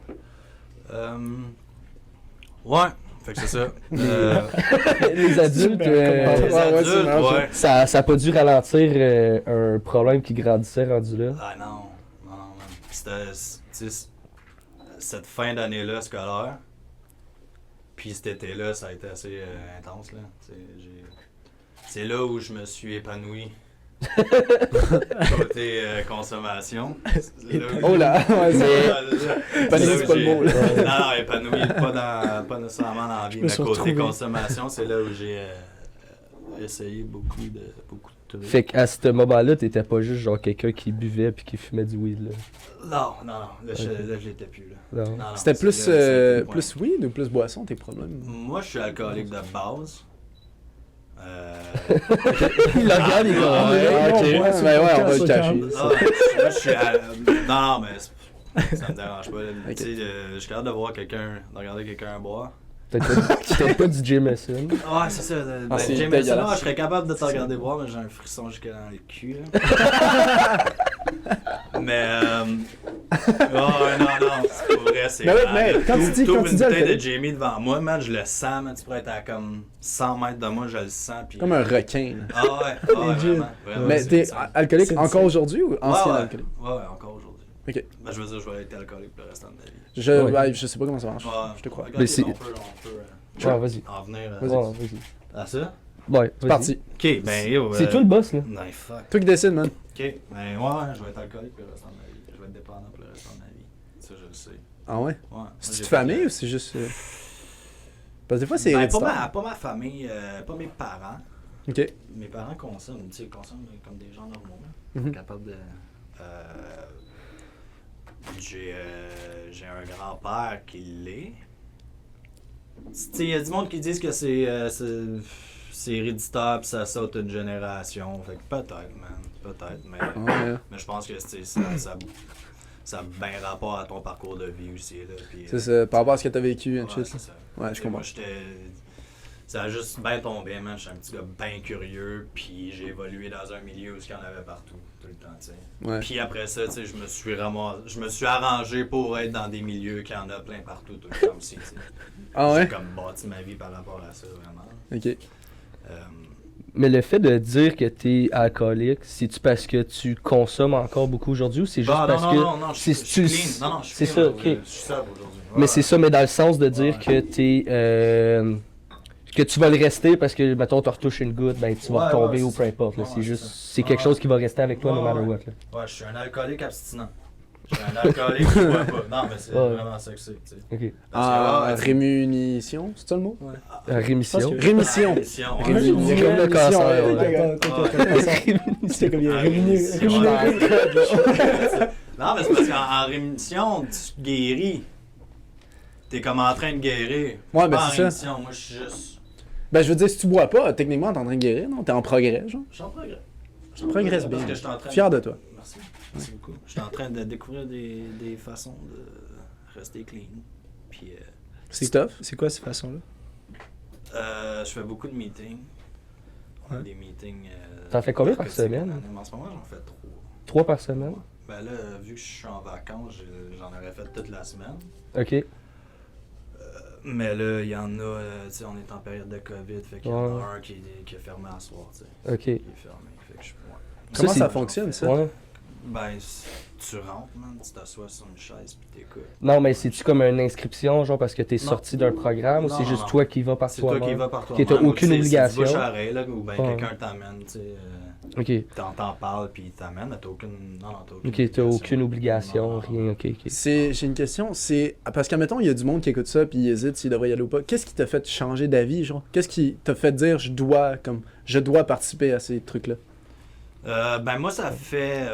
Ouais, fait que c'est ça. les adultes, Ben, Les ouais, adultes, c'est marrant, ouais. ça a pas dû ralentir un problème qui grandissait rendu là. Ah non, man. C'était, tu sais, cette fin d'année-là scolaire, puis cet été-là, ça a été assez intense, là. Tu sais, c'est là où je me suis épanoui. Côté consommation. C'est là où- Oh là, ouais, c'est. Épanoui, là c'est où pas le j'ai- mot, là. Non, épanoui, pas nécessairement dans la vie, me mais suis côté retrouvé. consommation, c'est là où j'ai essayé beaucoup de Fait qu'à ce moment-là, t'étais pas juste genre quelqu'un qui buvait puis qui fumait du weed, là. Non. Là, je l'étais plus, là. Non. Non, C'était c'est plus, là, c'était le point. plus weed ou plus boisson, tes problèmes? Moi, je suis alcoolique de base. Il le regarde, il est comme, Ah, ouais, non, ok. ouais, Ben ouais, on va le sur cacher. le Ah, moi, je suis non, mais ça me dérange pas. Là. Ok. Tu sais, je suis capable de voir quelqu'un, de regarder quelqu'un boire. Peut-être pas du Jameson. Ouais, c'est ça. Ben, c'est Jameson, dégueulasse. je serais capable de te regarder boire, mais j'ai un frisson jusque dans le cul. Là. Mais. Non, c'est pas vrai. C'est Mais oui, mais quand tu dis une alcoolique- bouteille de Jamie devant moi, man, je le sens, man. Tu pourrais être à comme 100 mètres de moi, je le sens. Puis... Comme un requin. là. Ah ouais, Legit. vraiment. Vraiment, Mais c'est t'es ça. alcoolique C'est encore ça. aujourd'hui ou ancien ouais. alcoolique? Ouais, encore aujourd'hui. Ok. Ben, je veux dire, je vais être alcoolique pour le restant de ma vie. Je sais pas comment ça marche. Ouais, Je te crois. Regardez, Mais c'est- on peut Ouais, vas-y. en venir Vas-y. Ouais, vas-y. à ça. Ouais, C'est parti. Ok, ben yo. C'est toi le boss, là. Non, fuck. Toi qui décides, man. Ok, ben ouais, je vais être alcoolique pour le restant de ma vie. Je vais être dépendant pour le restant de ma vie. Ça, je le sais. Ah ouais? Ouais. C'est une famille ou c'est juste. Parce que des fois, c'est. Ben, héréditaire. pas ma famille, pas mes parents. Ok. Mes parents consomment, tu sais, ils consomment comme des gens normaux. Là. Mhm. Capables de. J'ai un grand-père qui l'est. Tu sais, il y a du monde qui disent que c'est héréditaire pis ça saute une génération. Fait que peut-être, man. Peut-être, mais, Ouais. mais je pense que ça a bien rapport à ton parcours de vie aussi. Là, puis, C'est ça, par rapport à ce que t'as vécu, and ouais, shit. c'est ça. Ouais, je Tu sais, comprends. Moi, ça a juste bien tombé, man. J'étais un petit gars bien curieux, puis j'ai évolué dans un milieu où il y en avait partout, tout le temps, tu sais. Ouais. Puis après ça, tu sais, je me suis arrangé pour être dans des milieux qui en a plein partout, tout le temps aussi, tu sais. Ah ouais? J'ai comme bâti ma vie par rapport à ça, vraiment. Ok. Mais le fait de dire que t'es alcoolique, c'est-tu parce que tu consommes encore beaucoup aujourd'hui ou c'est juste Ah, parce que. non, je c'est- suis tu- clean. Non, je suis c'est clean ça, aujourd'hui. ok. Je suis sobre aujourd'hui. Mais Ouais, c'est ça, mais dans le sens de dire Ouais. que t'es. Que tu vas le rester parce que, mettons, tu retouches une goutte, ben tu vas Ouais, retomber ouais, ou c'est peu ça. importe. là. Ouais, C'est c'est juste. ça. C'est quelque Ouais. chose qui va rester avec toi no Ouais, matter ouais. what. Là. Ouais, je suis un alcoolique abstinent. Je suis un alcoolique qui boit pas. Non, mais c'est Ouais. vraiment ça que c'est, tu sais. Ok. Parce que, Ah, ouais, tu sais, rémunition, c'est ça le mot? Rémission. Je pense que- Rémission. rémission, ouais. Rémission. Il y a comme le cancer. ouais. ouais. C'était comme il y a Ah, rémunéré. rémission, Non, mais c'est parce qu'en rémission, tu guéris. T'es comme en train de guérir. Ouais, ben Pas en c'est ça. rémission, moi je suis juste. Ben, je veux dire, si tu bois pas, techniquement, t'es en train de guérir, non? T'es en progrès, genre. Je suis en progrès. Tu progresses Parce bien. que je suis en train Fier de toi. Merci. Merci beaucoup. Je suis en train de découvrir des façons de rester clean. Puis, C'est tough. C'est quoi ces façons-là? je fais beaucoup de meetings. Ouais. Des meetings. T'en fais combien par quotidiens. semaine? En ce moment, j'en fais 3. 3 par semaine. Ben là, vu que je suis en vacances, j'en aurais fait toute la semaine. Ok. Mais là, il y en a, tu sais, on est en période de COVID, fait qu'il y en Ouais. a un qui est fermé à soir, tu sais. Ok. Qui est fermé, fait que je ouais. Comment c'est- ça fonctionne, ça? Ouais. Ben, tu rentres, man, tu t'assois sur une chaise puis t'écoutes. Non, mais c'est-tu comme une inscription, genre parce que t'es Non. sorti d'un programme ou Non, c'est non, juste non. toi qui vas par C'est toi qui toi-même? vas par toi. Qui t'as aucune obligation. C'est du bouche à oreille, là, ou ben Ouais. quelqu'un t'amène, tu sais. Ok. T'en parles puis il t'amène, mais t'as aucune. Non, t'as aucune Ok, t'as aucune obligation, Non, non, rien. non. Ok, ok. J'ai une question, c'est parce qu'admettons, il y a du monde qui écoute ça puis il hésite s'il devrait y aller ou pas. Qu'est-ce qui t'a fait changer d'avis, genre? Qu'est-ce qui t'a fait dire je dois participer à ces trucs-là? Ben moi, ça fait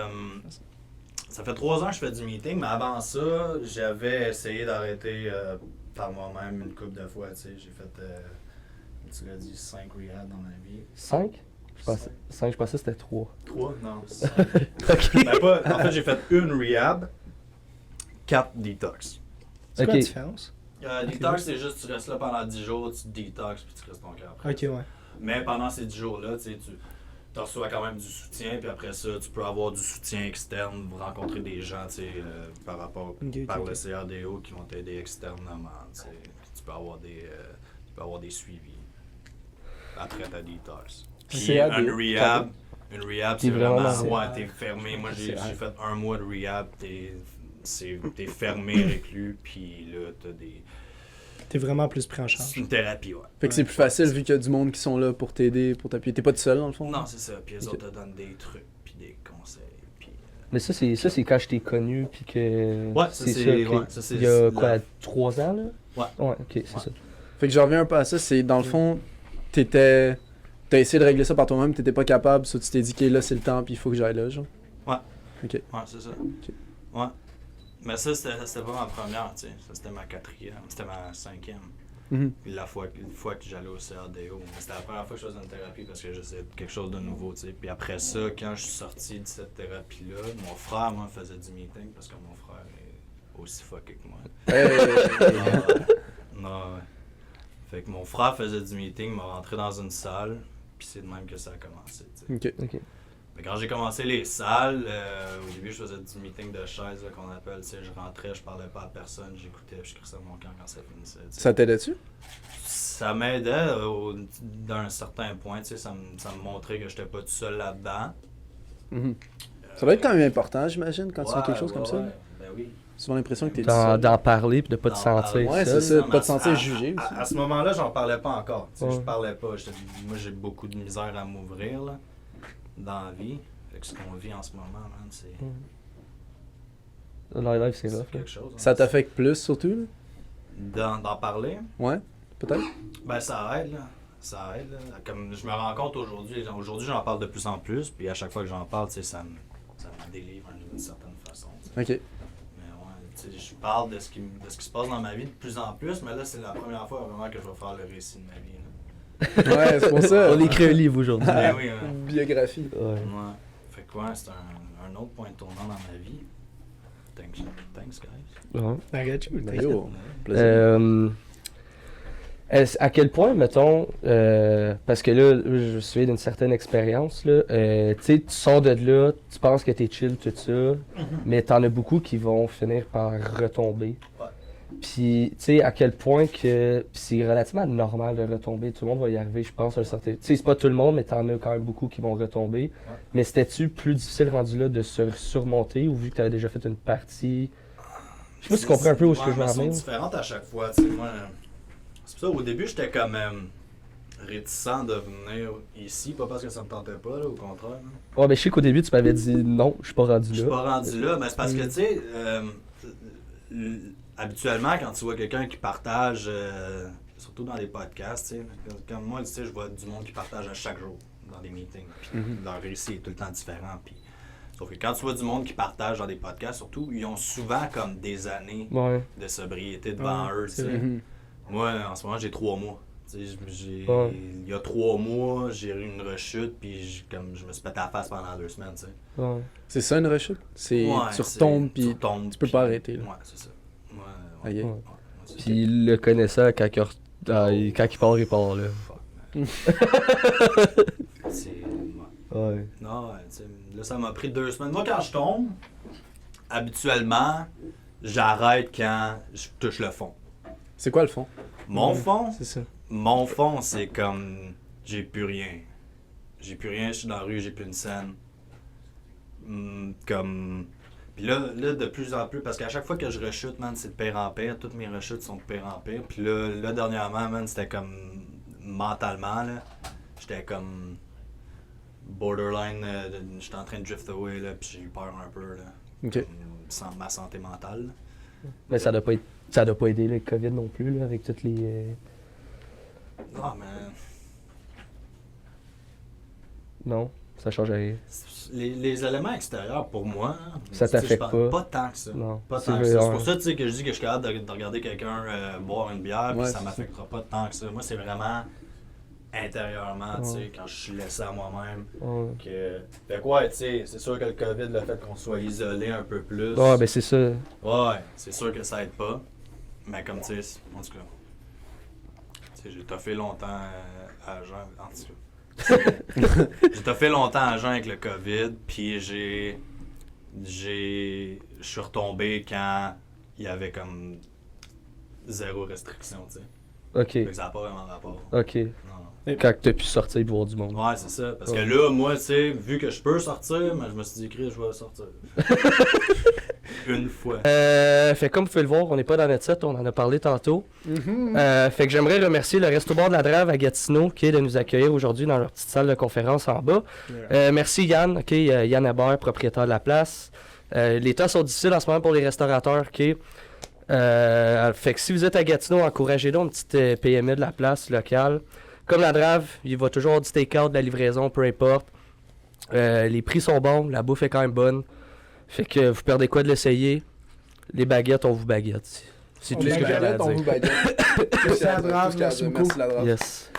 3 ans que je fais du meeting, mais avant ça, j'avais essayé d'arrêter par moi-même une couple de fois, tu sais. J'ai fait, tu l'as dit, 5 rehab dans ma vie. 5? Je pensais que c'était 3. 3? Non, 5. Ben pas, en fait, j'ai fait une rehab, 4 detox. C'est quoi Ok. la différence? Detox, c'est juste, tu restes là pendant 10 jours, tu détox, puis tu restes ton cœur après. Ok, ouais. Mais pendant ces 10 jours-là, tu sais, tu reçois quand même du soutien, puis après ça, tu peux avoir du soutien externe, rencontrer des gens, tu sais, par rapport, Ok, par ok. le CRDO qui vont t'aider externement, tu sais. Tu peux avoir des suivis après ta detox. Puis CRDO, une rehab, c'est T'es vraiment vraiment, dans- ouais, t'es fermé. Moi, j'ai C'est fait 1 mois de rehab, t'es fermé, reclus, puis là, t'as des... T'es vraiment plus pris en C'est charge. une thérapie, ouais. Fait que c'est plus facile vu qu'il y a du monde qui sont là pour t'aider, pour t'appuyer. T'es pas tout seul dans le fond? Non, c'est ça. Puis les Ok. autres te donnent des trucs, puis des conseils, puis... Mais ça, c'est quand je t'ai connu, puis que. Ouais, ça, c'est- ok. ouais, ça, c'est Il y a la- quoi, 3 ans, là? Ouais. Ouais, ok, c'est Ouais. ça. Fait que je reviens un peu à ça, c'est dans le fond, t'étais T'as essayé de régler ça par toi-même, t'étais pas capable, ça tu t'es dit que là c'est le temps puis il faut que j'aille là, genre. Ouais. Ok. Ouais, c'est ça. Ouais. Mais ça, c'était pas ma première, tu sais. Ça, c'était ma 4e. C'était ma 5e. Mhm. Puis la fois que j'allais au CRDO. Mais c'était la première fois que je faisais une thérapie parce que j'essayais quelque chose de nouveau, tu sais. Puis après ça, quand je suis sorti de cette thérapie-là, mon frère, moi, faisait du meeting parce que mon frère est aussi fucké que moi. Non, ouais. Fait que mon frère faisait du meeting, m'a rentré dans une salle, puis c'est de même que ça a commencé, tu sais. Ok. Mais quand j'ai commencé les salles, au début, je faisais du meeting de chaises, là, qu'on appelle, tu sais. Je rentrais, je parlais pas à personne, j'écoutais, puis je crissais mon camp quand ça finissait, tu sais. Ça t'aidait-tu? Ça m'aidait d'un certain point, tu sais. Ça me montrait que j'étais pas tout seul là-dedans. Mhm. Ça doit être quand même important, j'imagine, quand tu fais quelque chose comme ça. Ouais. Ben oui. Souvent l'impression que t'es tout seul. D'en parler puis de pas te D'en sentir parler. Ouais, seul. c'est ça, Non, pas te mais sentir jugé aussi. À ce moment-là, j'en parlais pas encore. Tu sais, Ouais. Je parlais pas. Moi, j'ai beaucoup de misère à m'ouvrir là, dans la vie. Fait que ce qu'on vit en ce moment, man, c'est La live, c'est rough. là. quelque chose. hein. Ça t'affecte plus surtout, D'en parler, là? Ouais, peut-être? ben ça aide, là. Ça aide, là. Comme je me rends compte aujourd'hui, j'en parle de plus en plus, puis à chaque fois que j'en parle, tu sais, ça me délivre d'une certaine façon. Tu sais. Ok. Mais ouais, tu sais, je parle de ce qui se passe dans ma vie de plus en plus, mais là, c'est la première fois vraiment que je vais faire le récit de ma vie. Là. Ouais, c'est pour ça. On écrit un livre aujourd'hui. Mais oui, hein. Biographie. Ouais. Ouais. Fait que ouais, c'est un autre point tournant dans ma vie. Thanks guys. Ouais. I got you, Ben t'inquiète. yo, plaisir. À quel point, mettons, parce que là, je me souviens d'une certaine expérience, là, tu sais, tu sors de là, tu penses que t'es chill, tout ça, mais t'en as beaucoup qui vont finir par retomber. Ouais. Puis, tu sais, à quel point que pis c'est relativement normal de retomber, tout le monde va y arriver, je pense, à un certain... Tu sais, c'est pas tout le monde, mais t'en as quand même beaucoup qui vont retomber. Ouais. Mais c'était-tu plus difficile rendu là de se surmonter, ou vu que t'avais déjà fait une partie... Je sais pas si tu comprends un peu où ce que je veux en Elles sont venir. différentes à chaque fois, tu sais, moi. C'est pour ça, au début, j'étais quand même réticent de venir ici, pas parce que ça me tentait pas, là, au contraire. Hein. Ouais, mais je sais qu'au début, tu m'avais dit non, je suis pas rendu Je suis là. pas rendu là, mais c'est parce que, tu sais, habituellement, quand tu vois quelqu'un qui partage, surtout dans les podcasts, tu sais, comme moi, tu sais, je vois du monde qui partage à chaque jour dans des meetings. Puis leur récit est tout le temps différent. Puis, sauf que quand tu vois du monde qui partage dans des podcasts, surtout, ils ont souvent comme des années Ouais. de sobriété devant eux, tu sais. Mhm. Moi, en ce moment, j'ai 3 mois. Tu sais, Ouais. il y a 3 mois, j'ai eu une rechute, puis comme je me suis pété la face pendant 2 semaines, tu sais. Ouais. C'est ça une rechute? C'est Ouais, tu retombes tu puis retombes, tu peux puis- pas arrêter, là. Ouais, c'est ça. Ouais, Ok. ouais. Ouais. Ouais, c'est ça. Puis il le connaissait quand quand il part, il part là. C'est. Ouais. Ouais. Non, ouais, tu sais, là, ça m'a pris 2 semaines. Moi, quand je tombe, habituellement, j'arrête quand je touche le fond. C'est quoi le fond? Mon fond, C'est ça. Mon fond, c'est comme j'ai plus rien. J'ai plus rien, je suis dans la rue, j'ai plus une scène. Comme. Puis là, de plus en plus, parce qu'à chaque fois que je rechute, man, c'est de pire en pire. Toutes mes rechutes sont de pire en pire. Puis là dernièrement, man, c'était comme mentalement, là. J'étais comme borderline, j'étais en train de drift away, là, puis j'ai eu peur un peu, là. Ok. Comme, sans ma santé mentale. Là. Mais ça doit pas aider le COVID non plus, là, avec toutes les. Non, mais. Non, ça change rien. Les éléments extérieurs, pour moi, Ça tu sais, t'affecte je pense pas. Pas tant que ça. Non. Pas C'est tant que vrai, ça. C'est ouais. pour ça tu sais, que je dis que je suis capable de regarder quelqu'un boire une bière, puis Ouais, ça c'est m'affectera pas tant que ça. Moi, c'est vraiment intérieurement, tu sais, Ouais. quand je suis laissé à moi-même. Ouais. Fait que ouais, tu sais, c'est sûr que le COVID, le fait qu'on soit isolé un peu plus. Ouais, ben c'est ça. Ouais, c'est sûr que ça aide pas. Mais comme tu sais, en tout cas. Tu sais, j'ai toffé longtemps à jeun. En tout cas. J'ai toffé longtemps à jeun avec le COVID, puis je suis retombé quand il y avait comme zéro restriction, tu sais. Ok. Fait que ça n'a pas vraiment rapport. Ok. Non, non. Quand t'as pu sortir et voir du monde. Ouais, c'est ça. Parce que Ouais. là, moi, tu sais, vu que je peux sortir, mais je me suis dit, Chris, je vais sortir. Une fois. Fait comme vous pouvez le voir, on n'est pas dans notre set, on en a parlé tantôt. Fait que j'aimerais remercier le Resto Bar de la Drave à Gatineau qui est de nous accueillir aujourd'hui dans leur petite salle de conférence en bas. Merci Yann, ok, Yann Hébert, propriétaire de la place. Les temps sont difficiles en ce moment pour les restaurateurs, ok. Fait que si vous êtes à Gatineau, encouragez donc une petite PME de la place locale. Comme la Drave, il va toujours avoir du take-out, de la livraison, peu importe. Les prix sont bons, la bouffe est quand même bonne. Fait que vous perdez quoi de l'essayer? Les baguettes, on vous baguette. C'est tout ce que j'avais à on vous dire. baguette. Merci la Drave, merci beaucoup. Merci la Drave. Yes.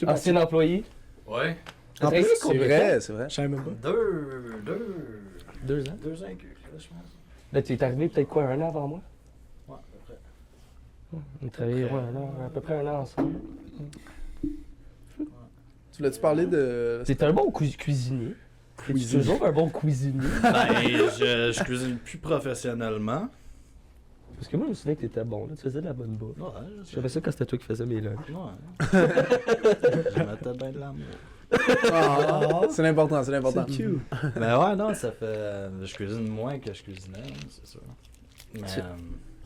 Ancien employé? Ouais. En plus, C'est vrai, c'est vrai. Je savais même pas. 2 ans. 2 ans que je pense. Là, tu es arrivé peut-être quoi, 1 an avant moi? Ouais, à peu près. On a travaillé à peu près 1 an ensemble. Tu voulais-tu parler de. T'es un bon cuisinier. T'es Cuisinier. toujours un bon cuisinier. Ben, je cuisine plus professionnellement. Parce que moi, je me souviens que t'étais bon, là. Tu faisais de la bonne bouffe. Ouais, J'avais ça quand c'était toi qui faisais mes lunchs. Ouais. Je mettais bien de l'amour. Ah, c'est l'important, c'est l'important. C'est cute. Ben ouais, non, ça fait. Je cuisine moins que je cuisinais, c'est sûr. Mais.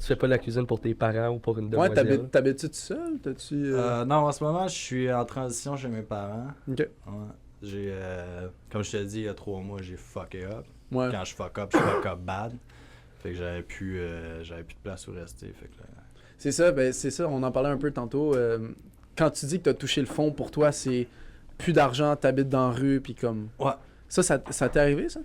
Tu fais pas la cuisine pour tes parents ou pour une Ouais, demoiselle. t'habites-tu tout seul? T'as-tu. Non, en ce moment, je suis en transition chez mes parents. Ok. Ouais. J'ai. Comme je te dis, il y a 3 mois, j'ai fucké up. Ouais. Quand je fuck up bad. Fait que j'avais plus de place où rester. Fait que, C'est ça, on en parlait un peu tantôt. Quand tu dis que t'as touché le fond, pour toi, c'est plus d'argent, t'habites dans la rue, puis comme. Ouais. Ça t'est arrivé, ça?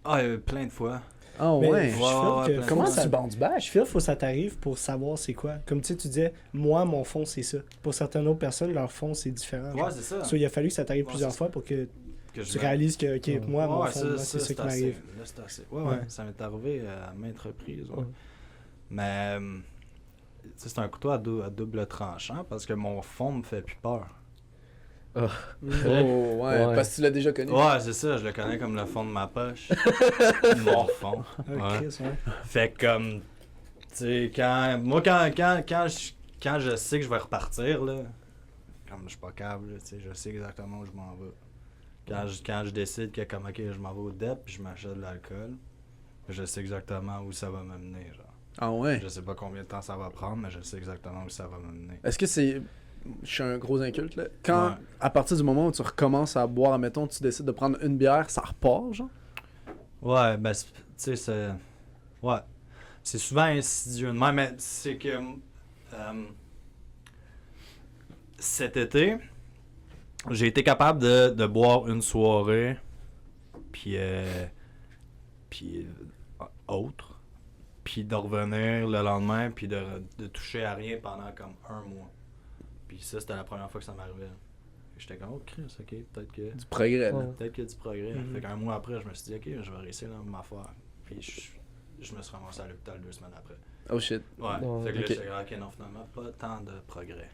Ah, plein de fois. Ah Mais ouais. je feel Ouais, que- plein Comment de ça- tu bandes du bac? Je feel faut que ça t'arrive pour savoir c'est quoi. Comme tu sais, tu disais, moi, mon fond, c'est ça. Pour certaines autres personnes, leur fond, c'est différent. Ouais, c'est ça. So, il a fallu que ça t'arrive Ouais, plusieurs c'est fois pour que Que je tu réalises que, ok, moi, mon Ouais, fond, moi, c'est ça qui assez. m'arrive. Là, c'est assez. Ouais, Ouais. ça m'est arrivé à maintes reprises. Ouais. Ouais. Mais, tu sais, c'est un couteau à double tranchant parce que mon fond me fait plus peur. Oh, ouais, Ouais. parce que tu l'as déjà connu. Ouais, c'est ça, je le connais comme le fond de ma poche. Mon fond. Ah, Ouais. Chris, ouais. Fait que comme, tu sais, quand je sais que je vais repartir, là, comme je suis pas câble, là, tu sais, je sais exactement où je m'en vais. Quand je décide que comme, ok, je m'en vais au DEP puis je m'achète de l'alcool, je sais exactement où ça va m'amener, genre. Ah ouais. Je sais pas combien de temps ça va prendre, mais je sais exactement où ça va m'amener. Est-ce que c'est. Je suis un gros inculte, là. Quand, Ouais. à partir du moment où tu recommences à boire, admettons, tu décides de prendre une bière, ça repart, genre? Ouais, ben, tu sais, c'est. Ouais. C'est souvent insidieux de même, mais c'est que. Cet été, j'ai été capable de boire une soirée, puis. Autre. Puis de revenir le lendemain, puis de toucher à rien pendant comme 1 mois. Puis ça, c'était la première fois que ça m'arrivait. J'étais comme, oh Chris, ok, peut-être que. Du progrès, là. Ouais. Peut-être qu'il y a du progrès. Mhm. Fait qu'un mois après, je me suis dit, ok, je vais réussir la même affaire. Puis je me suis ramassé à l'hôpital 2 semaines après. Oh shit. Ouais. Ouais. Fait que là, Ok. j'étais comme, ok, non, finalement, pas tant de progrès.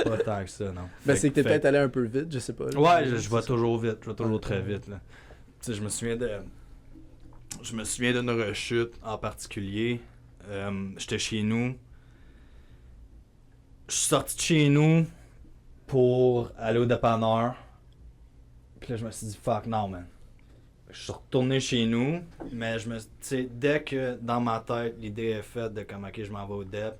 Pas tant que ça, non. Ben, Fait c'est que t'es fait- peut-être allé un peu vite, je sais pas. là. Ouais, je vais C'est toujours vite. Je vais toujours Ouais. très vite, là. Tu sais, je me souviens d'une rechute en particulier. J'étais chez nous. Je suis sorti de chez nous pour aller au dépanneur. Puis là, je me suis dit, fuck, non, man. Je suis retourné chez nous, mais tu sais, dès que dans ma tête, l'idée est faite de comme, ok, je m'en vais au dep,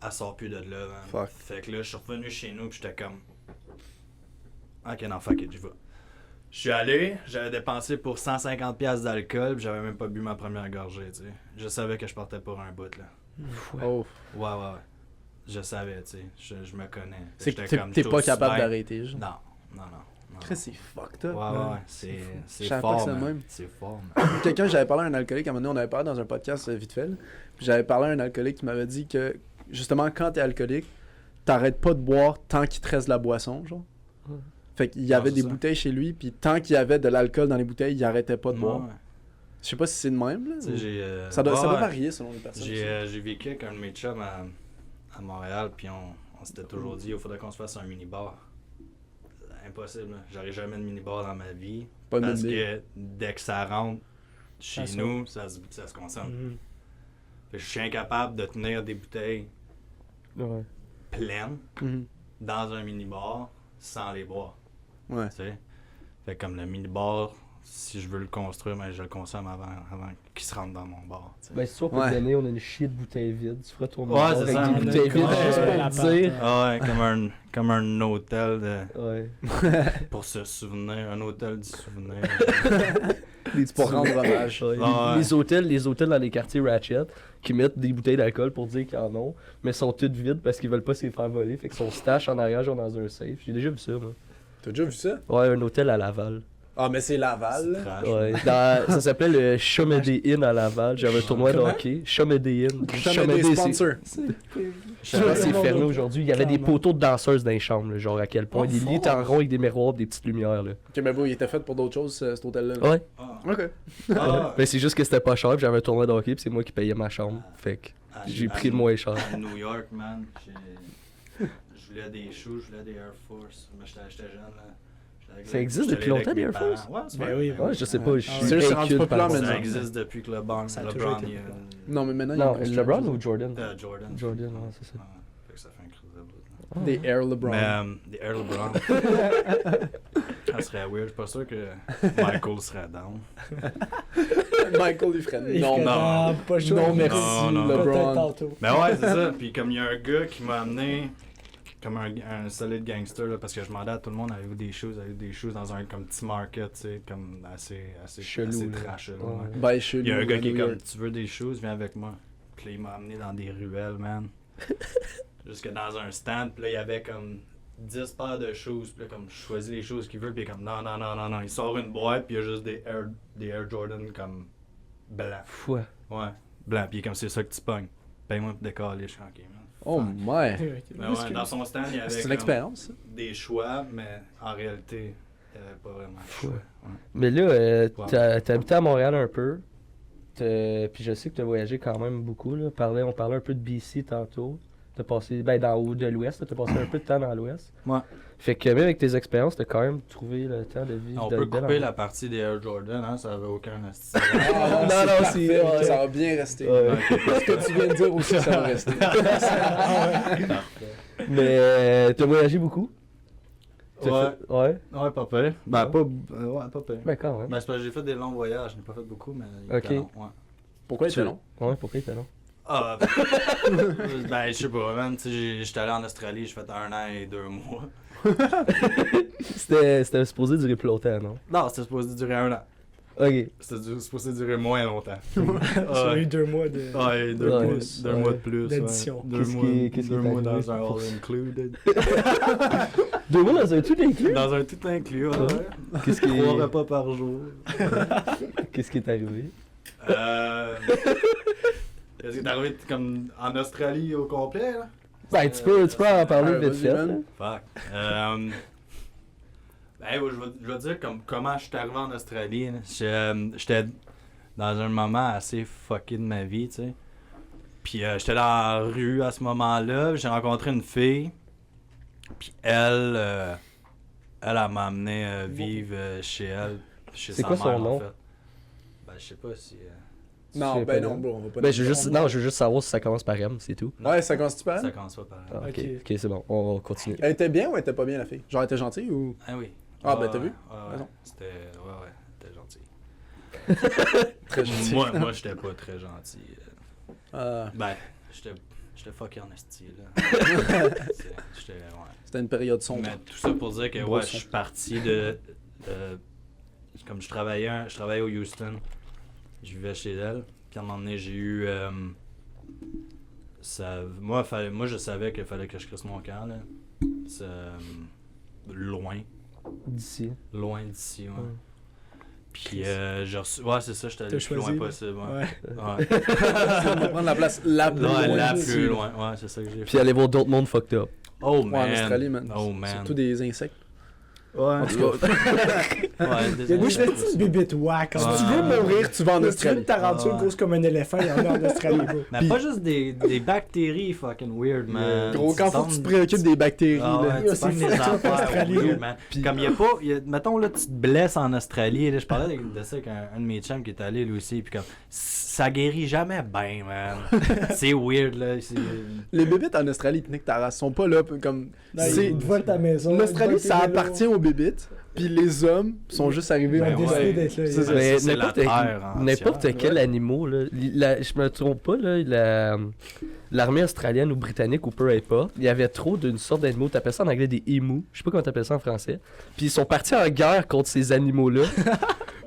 elle sort plus de là, man. Fuck. Fait que là, je suis revenu chez nous, puis j'étais comme, ok, non, fuck it, j'y vais. Je suis allé, j'avais dépensé pour 150$ d'alcool, puis j'avais même pas bu ma première gorgée, tu sais. Je savais que je partais pour un bout, là. Oh. Ouais. Je savais, tu sais. Je me connais. C'est que J'étais comme t'es tout pas capable semaine. d'arrêter, genre. Non. Chris, c'est fucked up. Ouais. Je C'est savais pas que fort, c'était man. même. C'est fort, man. Quelqu'un, j'avais parlé à un alcoolique, à un moment donné, on avait parlé dans un podcast vite fait, là. Puis j'avais parlé à un alcoolique qui m'avait dit que, justement, quand t'es alcoolique, t'arrêtes pas de boire tant qu'il te reste de la boisson, genre. Ouais. Fait qu'il y avait c'est des ça. bouteilles chez lui, puis tant qu'il y avait de l'alcool dans les bouteilles, il arrêtait pas de boire. Ouais. Je sais pas si c'est de même, là. Tu sais, ou- j'ai. Ça doit ouais. varier selon les personnes. aussi. J'ai vécu avec un de mes chums à Montréal, puis on s'était toujours dit, il faudrait qu'on se fasse un mini-bar. Impossible, là. J'aurais jamais de mini-bar dans ma vie. Pas de Parce bonne idée. que dès que ça rentre chez Ça nous, ça se consomme. Mhm. Fait que je suis incapable de tenir des bouteilles Ouais. pleines Mhm. dans un mini-bar sans les boire. Ouais. Tu sais? Fait que comme le mini-bar, si je veux le construire, ben, je le consomme avant qu'il se rentre dans mon bar. Tu sais. Ben, si tu pour Ouais. te donner, on a une chier de bouteilles vides. Tu feras ton Ouais, c'est avec ça. des bouteilles vides, Ouais, juste ouais, pour le dire. Ah ouais, comme un hôtel Ouais. pour se souvenir, un hôtel du souvenir. Pour rendre hommage. Ouais. Ouais. Les hôtels dans les quartiers Ratchet qui mettent des bouteilles d'alcool pour dire qu'ils en ont, mais sont toutes vides parce qu'ils veulent pas se les faire voler. Fait qu'ils sont stash en arrière, genre dans un safe. J'ai déjà vu ça, moi. T'as déjà vu ça? Ouais, un hôtel à Laval. Ah, mais c'est Laval. Trash. Ouais. Ça s'appelait le Chomedey Inn à Laval. J'avais un tournoi de Comment? hockey. Chomedey Inn. Jamais des c'est. sponsors. Je sais pas si c'est fermé aujourd'hui. Il y avait des poteaux de danseuses dans les chambres, là, genre à quel point. Oh, Des lits fort. en rond avec des miroirs, des petites lumières. Là. Ok, mais bon, il était fait pour d'autres choses, cet hôtel-là. Ouais. Ah. Ok. Ah. Mais c'est juste que c'était pas cher. Puis j'avais un tournoi de hockey. Puis c'est moi qui payais ma chambre. Fait que j'ai pris le moins cher. À New York, man, je voulais des shoes, je voulais des Air Force. Mais j'étais jeune, là. Ça existe depuis longtemps, des Air Force? Ouais, c'est Ben vrai. oui, Ouais, je sais pas. Je suis C'est juste rendu incul populaire par rapport à maintenant. Ça ça. existe depuis que LeBron, Ça a toujours LeBron été il, populaire. Non, mais maintenant, Non, il y a LeBron ou Jordan? Jordan. Jordan, ouais, c'est ça. Ouais, fait que ça fait un cruise de Des Air LeBron. Mais des Air LeBron. Ça serait weird. Je suis pas sûr que Michael serait down. Michael, il ferait Il non, ferait, non. ah, pas chaud. Non, merci, Non, non. Peut-être LeBron. tantôt. Mais ouais, c'est ça. Puis comme il y a un gars qui m'a amené comme un solide gangster, là, parce que je demandais à tout le monde, avez-vous des choses dans un comme petit market, tu sais, comme assez Chelou, assez là. trash. Là, Ouais. ouais. Ben, chelou. Il y a un gars qui est New comme, York. tu veux des choses, viens avec moi. Puis là, il m'a amené dans des ruelles, man. Jusque dans un stand, puis là, il y avait comme 10 paires de choses, puis là, comme, je choisis les choses qu'il veut, puis il est comme, non. Il sort une boîte, puis il y a juste des Air Jordan, comme, blancs. Fou. Ouais, blancs, puis il est comme, c'est ça que tu pognes. Paye-moi pour décaler, je suis ok, man. Oh, my. Mais ouais, dans son stand, il y avait C'est une comme expérience, ça. des choix, mais en réalité, il n'y avait pas vraiment de choix. Ouais. Mais là, Wow. t'as habité à Montréal un peu. Puis je sais que t'as voyagé quand même beaucoup. Là. On parlait un peu de BC tantôt. T'as passé dans haut de l'Ouest. T'as passé un peu de temps dans l'Ouest. Ouais. Fait que même avec tes expériences, t'as quand même trouvé le temps de vivre. On de peut belle couper endroit. la partie des Air Jordan, hein, ça avait aucun asti. Ah, Non, non, parfait. c'est- ouais. Ça va bien rester. Ouais. Ce que tu viens de dire aussi, ça va rester. Mais t'as voyagé beaucoup? T'as Ouais. fait- Ouais. Ouais, pas pire. Ben, pas, ouais, pas pire. Ben quand même. Ben, c'est parce que j'ai fait des longs voyages, je n'ai pas fait beaucoup, mais. il Ok. était long, ouais. Pourquoi il était long? Ouais, pourquoi il était long? Ah, ben, je sais pas, man. Tu sais, j'étais allé en Australie, j'ai fait 1 an et 2 mois. C'était supposé durer plus longtemps, non? Non, c'était supposé durer 1 an. Ok. C'était supposé durer moins longtemps. Ça a eu 2 mois de. Ouais, 2 Ouais. mois, 2 mois de plus. D'addition. Ouais. 2 Qu'est-ce mois, qui 2 est mois arrivé dans un pour all included. 2 mois dans un tout inclus? Dans un tout inclus, ouais. Qu'est-ce qui 3 repas par jour. Qu'est-ce qui est arrivé? Est-ce que t'es arrivé comme en Australie au complet, là? Ben, tu peux en parler Ouais, vite vas-y, fait. man. là. Fuck. Ben, je vais dire comment je suis arrivé en Australie. Là. J'étais dans un moment assez fucké de ma vie, tu sais. Puis j'étais dans la rue à ce moment-là. J'ai rencontré une fille. Puis elle m'a amené vivre chez elle. Chez C'est sa quoi son mère, nom? En fait. Ben, je sais pas si. Tu Non, sais ben pas, non, bro, on va pas Ben, dire je ça. veux juste savoir si ça commence par M, c'est tout. Ouais, ça commence par Ça commence pas par. Ah, ok, Ok. ok, c'est bon, on va continuer. Elle était bien ou elle était pas bien, la fille? Genre, elle était gentille ou. Ah oui. Ah, ben, t'as vu? Ouais, Raison. C'était. Ouais, c'était gentil. Très gentille. Moi, j'étais pas très gentil. Ah, Ben, j'étais fucké en esti, là. J'étais, ouais. c'était une période sombre. Mais tout ça pour dire que, Gros ouais, son. je suis parti de comme je travaillais au Houston. Je vivais chez elle. Puis à un moment donné, j'ai eu. Moi, je savais qu'il fallait que je crisse mon camp, là. C'est, loin D'ici. d'ici, ouais. Ouais. Puis j'ai reçu. Ouais, c'est ça, j'étais T'as le plus loin choisi, là? possible. Ouais. Ouais. Ouais. On va prendre la place la plus Ouais, loin la d'ici. plus loin. Ouais, c'est ça que j'ai Puis fait. aller voir d'autres mondes fucked up. Oh Ouais, man. en Australie, man. Oh man. Surtout des insectes. Ouais. En tout cas, Ouais, désolé. Moi, je fais une petite bébite whack. Ouais. Si tu veux mourir, tu vas en tu veux Australie. une tarentule Ouais. grosse comme un éléphant, il y en a en Australie, bro. Mais pas juste des bactéries fucking weird, man. Gros, quand faut que tu te préoccupes des bactéries, Ah là. ouais, Yo, tu c'est pognes fou, des ça, en affaires Australie, weird, là. man. Comme mettons là, tu te blesses en Australie, là, je parlais de ça avec un de mes chums qui est allé lui aussi, puis comme, ça guérit jamais bien, man. C'est weird, là. Les bébites en Australie, ils te niquent ta race. Ils sont pas là comme. Non, C'est- ils te volent ta maison. L'Australie, ils te ça volent tes vélos. appartient aux bébites, puis les hommes sont juste arrivés Ils Ben ont en décidé ouais. d'être là. C'est ça. Mais c'est la terre n'importe entière. quel animal, là, je me trompe pas, là, l'armée australienne ou britannique ou peu importe, il y avait trop d'une sorte d'animaux, t'appelles ça en anglais des emus, je sais pas comment t'appelles ça en français, puis ils sont partis en guerre contre ces animaux-là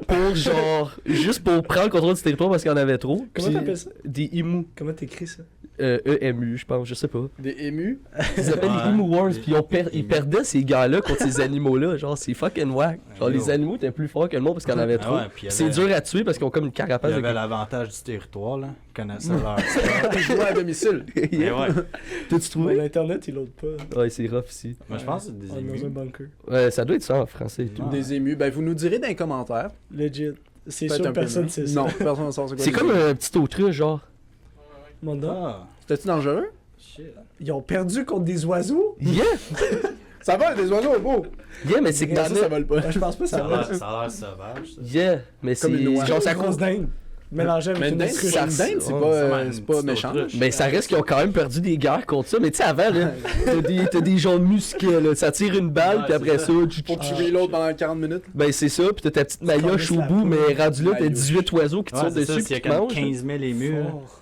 pour genre, juste pour prendre le contrôle du territoire parce qu'il y en avait trop. Comment Puis t'appelles ça? Des emus, Comment t'écris ça? EMU je pense, je sais pas. Des émus. Ils s'appellent Ouais. les Emu Wars, Les- puis ils perdaient ces gars-là contre ces animaux-là, genre c'est fucking whack. Genre les yo. animaux étaient plus forts que le monde parce qu'il y en avait Ah trop. ouais, puis il y C'est avait- dur à tuer parce qu'ils ont comme une Il carapace y de avait l'avantage du territoire, là. Ils connaissaient leur sport. Jouer à domicile. Mais ouais. T'as-tu Ouais, trouvé? L'internet, il l'autre pas. Ouais, c'est rough ici. Moi, je pense que c'est des On est dans un émus. bunker. Ouais, ça doit être ça en français et tout. Ouais. Des émus. Ben, vous nous direz dans les commentaires. Legit. C'est Peut-être sûr un que peu personne mieux. sait ça. Non, personne ne sait c'est quoi. C'est des comme émus. un petit autruche, genre. Manda. Ah, C'était-tu dangereux? shit. Ils ont perdu contre des oiseaux? Yeah! Ça va, des oiseaux beaux. Yeah, mais c'est que Non, dans ça vole pas. Ben, je pense pas que Ça ça a va. l'air- ça a l'air sauvage, ça. Yeah, mais c'est. Comme une noix. Genre, ça grosse dinde. Mélangée avec Mais une une dinde, autruche. c'est une dinde, c'est Ouais, pas, une c'est pas petite méchant. autruche. Mais ça reste qu'ils ont quand même perdu des guerres contre ça. Mais tu sais, avant, là, t'as des gens musqués, là. Ça tire une balle, Ouais, puis après c'est ça, Faut tuer l'autre pendant 40 minutes. ben c'est ça, puis t'as ta petite maillotche au la bout, peau. mais rendu là, t'as Maillotche. 18 oiseaux qui te Ouais, sautent c'est ça, dessus, s'il y puis a qui te comme mangent. 15 000 émus. là. Fort.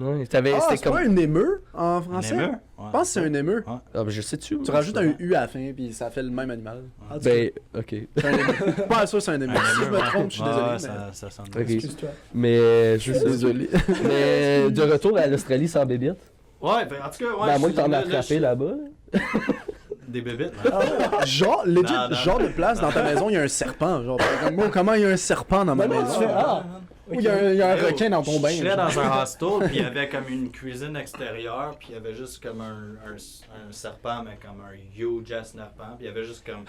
Ouais, Ah, c'était c'est comme. pas un émeu en Un français? émeu? Je pense que c'est un émeu. Ah, ben je sais-tu. Tu rajoutes un U à la fin, puis ça fait le même animal. En tout Ben, ok. C'est un émeu. Pas sûr que c'est un émeu. Si je me trompe, je suis désolé. mais- Ça sonne Ok. cas, excuse-toi. Mais, Je suis désolé. mais de retour à l'Australie sans bébite. Ouais, ben, en tout cas, ouais. Ben, à moins que t'en là, as là, attrapé là-bas. Des bébites, Genre, legit, Non, non, genre de place dans ta maison, il y a un serpent. Genre, comme, moi, comment il y a un serpent dans ma Ben non, maison? tu fais, ah, Ou il y a un Yo, requin dans ton bain. Je suis genre. dans un hostel, puis il y avait comme une cuisine extérieure, puis il y avait juste comme un serpent, mais comme un huge ass serpent, puis il y y avait juste comme.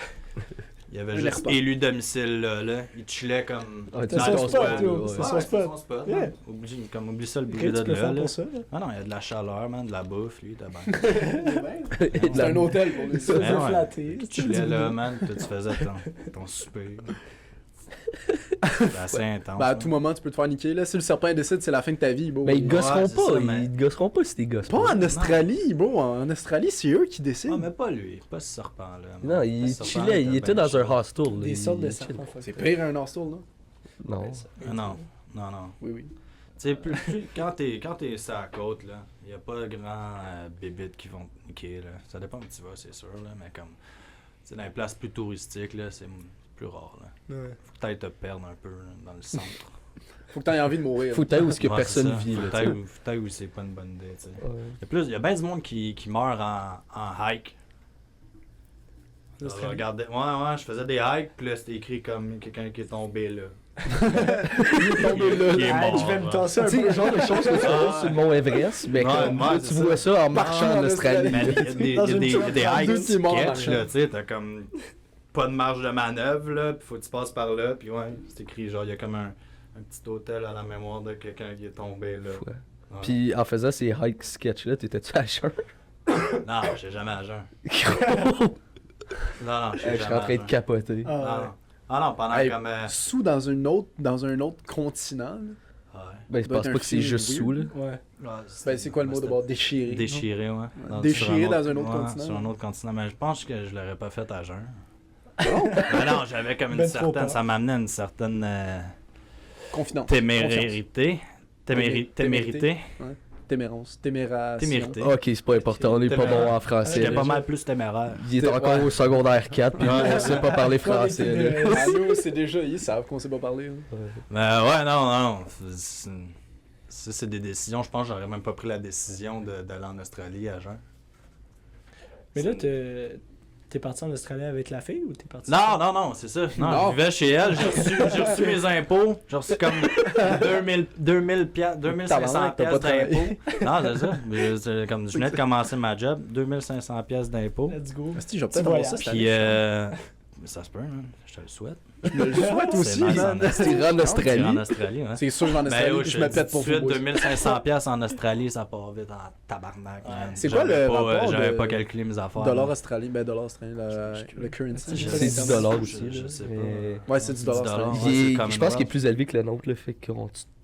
Il y avait Un juste serpent. élu domicile là. Il chillait comme. Ah, C'est son spot, yo. C'est son Ouais, spot. man. Yeah. Oublie ça le Ok, bruit tu de peux faire là. pour ça. Ah non, il y a de la chaleur, man, de la bouffe, lui, t'as bien. C'est un hôtel pour lui. Ça Ben fait ouais. flatter. Tu chillais là, man, toi, tu faisais ton souper. C'est assez intense. Ben, à hein. tout moment, tu peux te faire niquer. Là. Si le serpent décide, c'est la fin de ta vie. Beau. Ben, ils gosseront c'est pas. ça, mais- Ils te gosseront pas si t'es gosses. Pas en Australie, bro. En Australie, c'est eux qui Ah, décident. mais pas lui, pas ce serpent-là. Non, Pas il ce serpent, chillait. Il était dans un chill. hostel. là. Des Il- sortes de il chill. serpents. C'est pire un hostel, non? Non. Ah, non, non. Oui, oui. Tu sais, quand t'es sur la côte, là, y a pas de grands bébites qui vont te niquer, là. Ça dépend où tu vas, c'est sûr, là, mais comme, tu sais, dans les places plus touristiques, là, c'est plus rare, là. Ouais. Faut peut-être te perdre un peu, là, dans le centre. Faut que t'aies envie de mourir. Faut être où est-ce que Ouais, personne c'est ça. vit. Faut là, peut-être tu où- faut peut-être où c'est pas une bonne idée, tu sais. sais. Ouais. Y a bien du monde qui meurt en hike. Je L'Australie. regardais, ouais, je faisais des hikes, puis là, c'était écrit comme quelqu'un qui est tombé là. Il est tombé là. Qui est Ah, mort, je vais me là. tasser un Tu sais, peu. le genre de choses que tu vois sur le mont Everest, mais Ouais, comme ouais, là, c'est tu ça. vois ça en marchant en Australie. Mais il y a des, Dans il y a une des, il y a des chambre, hikes deux qui est mort en sketch, marchant. là, tu sais, t'as comme pas de marge de manœuvre, là, pis faut que tu passes par là, pis ouais, c'est écrit, genre, il y a comme un petit hôtel à la mémoire de quelqu'un qui est tombé, là. Ouais. Ouais. Puis en faisant ces hike sketch-là, t'étais-tu à jeun? Non, j'ai jamais à jeun. Non, Je suis en train de capoter. Non, non. Ah non, pendant Hey, comme... Sous dans un autre continent. là. ouais. Ben, je doit pense être pas un que c'est feeling juste sous, là. Ouais. Ben, c'est quoi le mot d'abord? Déchiré. Déchiré, ouais. Déchiré sur dans un autre continent. Sur un autre continent, mais je pense que je l'aurais pas fait à jeun. Mais non, j'avais comme une Ben trop certaine... peur. Ça m'amenait une certaine Confidence. témérité. Témérité. Témérance. Témération. Témérité. Ok, c'est pas important, on est pas bon en français. J'étais là. pas mal plus téméraire. Il est encore Ouais. au secondaire 4, puis Ouais. on sait pas parler français. là. Ah, nous, c'est déjà, ils savent qu'on sait pas parler. hein. Mais ouais, non. Ça, c'est des décisions. Je pense que j'aurais même pas pris la décision d'aller en Australie à jeun. Mais là, t'es parti en Australie avec la fille ou t'es parti? Non, c'est ça. Non, Non. je vivais chez elle. J'ai reçu mes impôts. J'ai reçu comme 2000 piastres, 2500 Tabarnak, t'as pas piastres d'impôts. Non, c'est ça. Comme je venais de commencer ma job, 2500 piastres d'impôts. Let's go. Asti, je vais Tu peut-être avoir ça voyages. cette Puis, année. mais ça se peut, man. Je te le souhaite. Je me le souhaite aussi, C'est nice man. en Australie. Tu iras en Tu Australie. iras en Australie, ouais. C'est sûr que j'en Ben, Australie, ouais, puis je me pète pour tout de vous. suite, 2500 piastres en Australie, ça part vite en tabarnak, man. C'est quoi J'avais le pas, rapport J'avais de pas calculé mes affaires. Dollar là. australien, ben dollar australien, le currency. Je C'est sais 10 pas. $, aussi. Je là. sais Mais- pas. Ouais, c'est du dollar $. australien. Ouais, Il est- c'est comme je pense une qu'il est plus élevé que le nôtre, là, fait que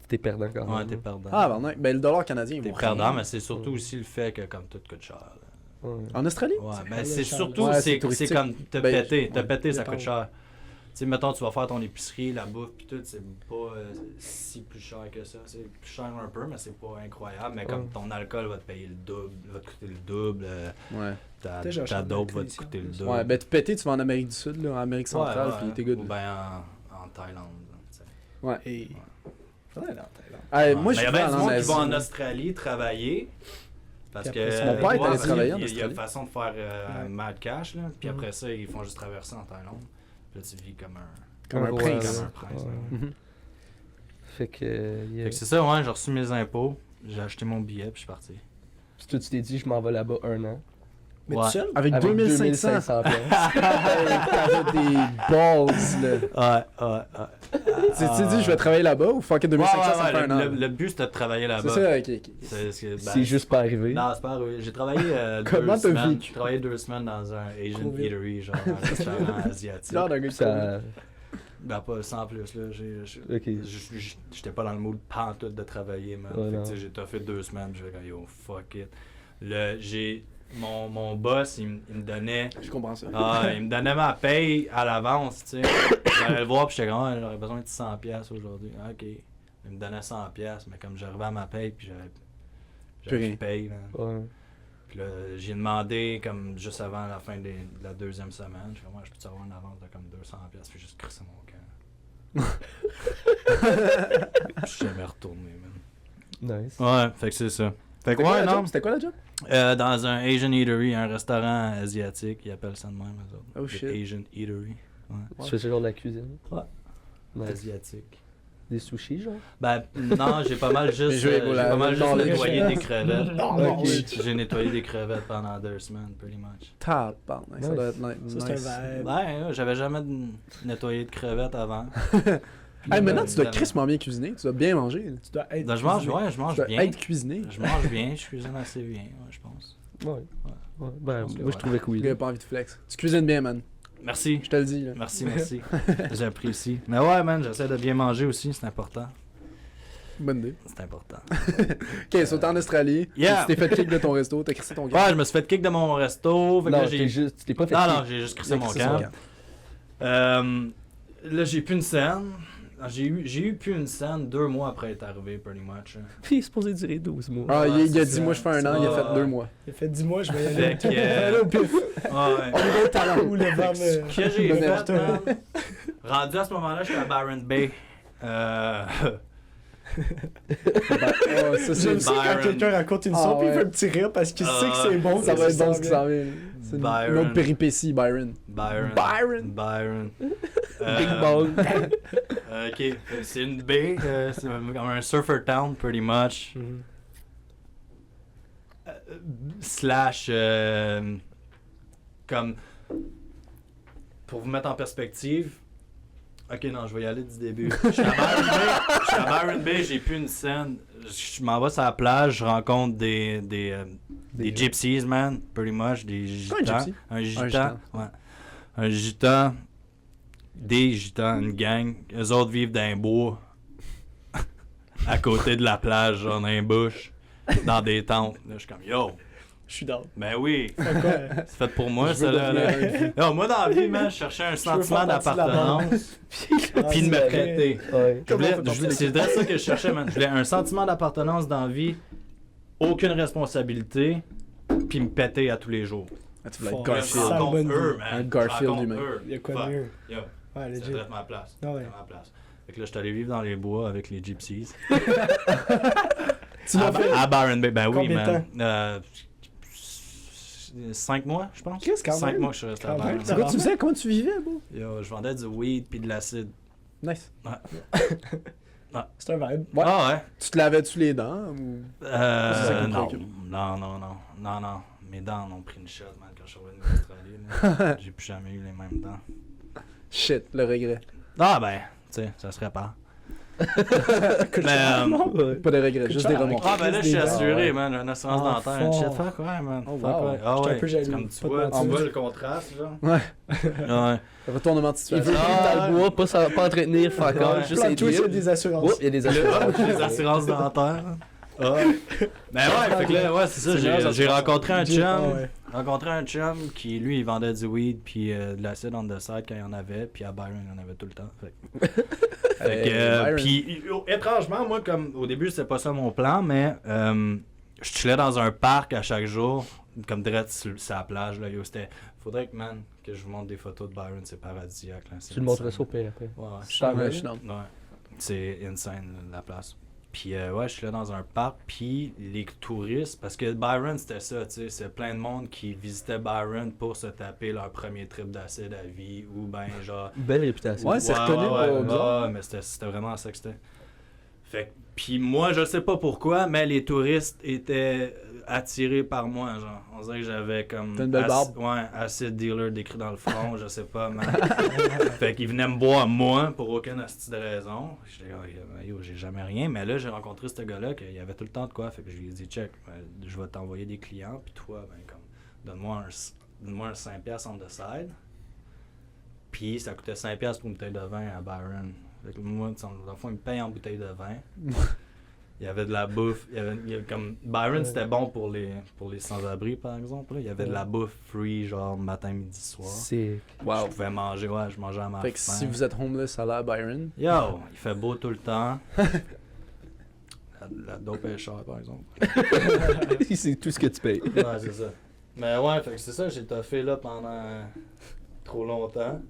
T'es perdant quand même. Ouais, t'es perdant. Ah, ben le dollar canadien, ils T'es vont perdant, rien. mais c'est surtout aussi le fait que comme tout coûte cher. Là. Ouais. En Australie? Ouais, C'est ben pas c'est le cher. surtout, Ouais, c'est c'est touristique. comme t'as Ben, pété, ouais, ça dépend. coûte cher. Tu sais, mettons, tu vas faire ton épicerie, la bouffe, pis tout, c'est pas si plus cher que ça. C'est plus cher un peu, mais c'est pas incroyable. Mais comme Ouais. ton alcool va te payer le double, va te coûter le double, Ouais. ta Peut-être j'achète de dope va l'alcool te ici, coûter en le plus. double. Ouais, ben tu pété, tu vas en Amérique du Sud, là, en Amérique centrale, puis t'es good. Ou ben en Thaïlande. là, tu sais. Ouais. Et. Faudrait aller en Thaïlande. Hey, Ouais. moi, Mais je il y a suis bien du monde qui Asie. va en Australie travailler. Parce Puis que après ça, mon père est allé parce qu'il travailler en il y a Australie. une façon de faire Ouais. mad cash, là. Puis Mhm. après ça, ils font juste traverser en Thaïlande. Puis là, tu vis comme un, Comme un Ouais, prince. comme un prince. Ouais. là. Mhm. Fait que. Fait que c'est ça, ouais, j'ai reçu mes impôts, j'ai acheté mon billet, puis je suis parti. Puis toi, tu t'es dit, je m'en vais là-bas 1 an. Mais Ouais. tout seul? Avec 2500. piastres. T'avais des balls, là. Ouais. Tu t'es dit, je vais travailler là-bas ou fucking 2500, ça fait un an? le but c'était de travailler C'est là-bas. ça, ok, ok. Ben, C'est juste pas arrivé. Non, c'est pas arrivé. J'ai travaillé Comment 2 t'as semaines. vécu? J'ai travaillé 2 semaines dans un Asian Covid. eatery, genre un restaurant asiatique. Genre d'un gars qui Ça. Ben pas sans plus là. Ok. J'étais pas dans le mood pantoute de travailler, man. Ouais, Fait que, non. tu sais, j'ai toffé 2 semaines, puis j'ai dit yo fuck it. Mon boss, il me donnait. Je comprends ça. Il me donnait ma paye à l'avance, tu sais. J'allais le voir, puis j'étais comme, ah, j'aurais besoin de 100$ aujourd'hui. Ah, ok. Il me donnait 100$, mais comme j'arrivais à ma paye, puis Plus j'avais rien. plus de paye, man. Ouais. Puis là, j'ai demandé, comme juste avant la fin de la 2e semaine, je suis comme, ouais, je peux-tu avoir une avance de comme 200$, puis juste crisser mon camp. Je suis jamais retourné, man. Nice. Ouais, fait que c'est ça. Fait que C'était quoi ouais, la non. job? C'était quoi la job? Dans un Asian Eatery, un restaurant asiatique, ils appellent ça de même, eux autres. Oh, Le shit. Asian Eatery. Ouais. Tu fais ce genre de la cuisine? Ouais. Nice. Asiatique. Des sushis, genre? Ben, non, j'ai pas mal Mais juste, je vais nettoyé le- des crevettes. Non, Ok. J'ai nettoyé des crevettes pendant 2 semaines, pretty much. Tabarnak, ça Nice. doit être nice. Ça, c'est un vibe. Ouais, j'avais jamais nettoyé de crevettes avant. Hey, maintenant, Ben, tu dois évidemment. crissement bien cuisiner. Tu dois bien manger. Tu dois être. Ben, je mange, cuisiné. ouais, je mange Tu dois bien. être cuisiné. Je mange bien, je cuisine assez bien, ouais, je pense. Ouais. Ouais. Ben, pense que moi, ouais. je trouvais que oui. Il a pas envie de flex. Tu cuisines bien, man. Merci. Je te le dis. Là. Merci. J'apprécie. Mais ouais, man, j'essaie de bien manger aussi, c'est important. Bonne idée. C'est important. Ok, sauté en Australie. Yeah. Tu t'es fait kick de ton resto. T'as crissé ton gars. Ouais, je me suis fait kick de mon resto. Fait que Non, là, j'ai... tu t'es pas fait. Non, j'ai juste crissé mon camp. Là, j'ai plus une scène. J'ai eu plus une scène 2 mois après être arrivé, pretty much. Puis il est supposé durer 12 mois. Ah, Ouais, il a c'est dit, ça. moi, je fais un an. Il a Ouais, fait 2 ouais. mois. Il a fait 10 mois, je vais y aller. Fait que, Je vais aller au pif. Ouais. On va au talent ou le vent Ce me. que j'ai me fait, porte. man, rendu à ce moment-là, j'étais à Byron Bay. Oh, ça, c'est J'aime ça quand Byron. quelqu'un raconte une Ah, histoire puis il ouais. fait un petit rire parce qu'il sait que c'est bon. Ça que va être bon ce s'en qui vient. s'en vient. C'est une Byron. autre péripétie, Byron. Byron. Big Bang. Ok, c'est une baie, c'est comme un surfer town, pretty much. Mhm. Slash, comme, pour vous mettre en perspective, ok, non, je vais y aller du début. Je suis à Byron Bay, j'ai plus une scène. Je m'en vais sur la plage, je rencontre des gypsies, man, pretty much, des Quoi, un gitans. gypsy? Un gitan, gitan. ouais. Un gitan, des gitans, une gang. Eux autres vivent dans un bois, à côté de la plage, genre dans un bush, dans des tentes. Là, je suis comme, yo, Je suis down. ben oui, Fait quoi? c'est fait pour moi, Je veux ça, là. devenir Yo, moi, dans la vie, man, je cherchais un veux sentiment faire partie de la d'appartenance, Ah, puis de me c'est prêter. Ouais. C'est vrai ça que je cherchais, man. Je voulais un sentiment d'appartenance dans la vie, aucune responsabilité, puis me péter à tous les jours. Ah, tu voulais être Fort. Garfield. Ça, Rencontre bonne eux, vie. man. Un Garfield Rencontre humain. eux. Il y a quoi Fuck. de mieux? Yo, Ouais, ça legit. doit être ma place. Ah ouais. C'est ma place. Fait que là, je suis allé vivre dans les bois avec les gypsies. Tu l'as fait? À Byron Bay, ben oui, Combien de man. 5 mois, je pense. Qu'est-ce, quand 5 même? mois que je suis resté à Quand même, Byron C'est Bay. quoi, tu faisais? Comment tu vivais, bro? Yo, je vendais du weed puis de l'acide. Nice. C'est un vibe. Ouais. Ah ouais? Tu te lavais-tu les dents ou... C'est ça qui me Non. préoccupe. Non. Mes dents ont pris une shot, man, quand je suis revenu d'Australie. là. J'ai plus jamais eu les mêmes dents. Shit, le regret. Ah ben, tu sais, ça se répare. Mais, Pas de regrets, juste des remords. ah, ben là, je suis Des dents, assuré, ouais. man. J'ai une assurance Ah, dentaire, un shit. fort. Fuck, ouais, man. Oh, Fuck, wow. ouais. Ah, J'étais un ouais. peu jaloux, Comme tu pas de vois, mentir. le contraste, genre. Ouais. Ouais. Retournement de Il situation. veut vivre dans le bois, pas entretenir, fuck Ouais. all, juste Plante être tout sur libre. des assurances. Oh, il y a des Là, assurances. les assurances dentaires. Ouais. Ben ouais, fait que là, ouais, c'est ça. C'est meilleur, ça J'ai se passe. rencontré un J'ai- ah chum. ouais. Rencontré un chum qui, lui, il vendait du weed puis de l'acide on the side quand il y en avait. Puis à Byron, il y en avait tout le temps. Fait que, Byron. puis étrangement, moi, comme au début, c'était pas ça mon plan, mais je chillais dans un parc à chaque jour, comme direct sur la plage. Là, yo, c'était. Faudrait que, man, que je vous montre des photos de Byron, c'est paradisiaque. Là, Tu le montrerais ça au pire après. Ouais, ouais. Je t'en Ouais, veux. je suis down. Ouais. C'est insane, la place. Puis ouais, je suis là dans un parc, puis les touristes, parce que Byron, c'était ça, tu sais, c'est plein de monde qui visitait Byron pour se taper leur premier trip d'acide à vie, ou ben genre... Belle réputation. Ouais, c'est reconnu pour bizarre. ouais, mais c'était vraiment ça que c'était. Fait que, puis moi, je sais pas pourquoi, mais les touristes étaient attirés par moi, genre. On dirait que j'avais comme... T'as une belle barbe. Ouais, acid dealer décrit dans le front, je sais pas, man. Fait qu'ils venaient me boire moi pour aucune hostie de raison. J'étais comme, yo, j'ai jamais rien. Mais là, j'ai rencontré ce gars-là, qu'il y avait tout le temps de quoi. Fait que je lui ai dit, check, je vais t'envoyer des clients, puis toi, ben, comme, donne-moi un 5$ on the side. Puis ça coûtait 5$ pour une bouteille de vin à Byron. Fait que moi, dans le fond, il me paye en bouteille de vin. Il y avait de la bouffe. Il y avait comme Byron, c'était bon pour les sans-abri, par exemple. Là. Il y avait de la bouffe free, genre matin, midi, soir. C'est. Je Wow. pouvais manger, ouais, je mangeais à ma Fait que faim. si vous êtes homeless à la Byron, Yo, il fait beau tout le temps. la dope est chère, par exemple. C'est tout ce que tu payes. Ouais, c'est ça. Mais ouais, fait que c'est ça, j'ai toffé là pendant trop longtemps.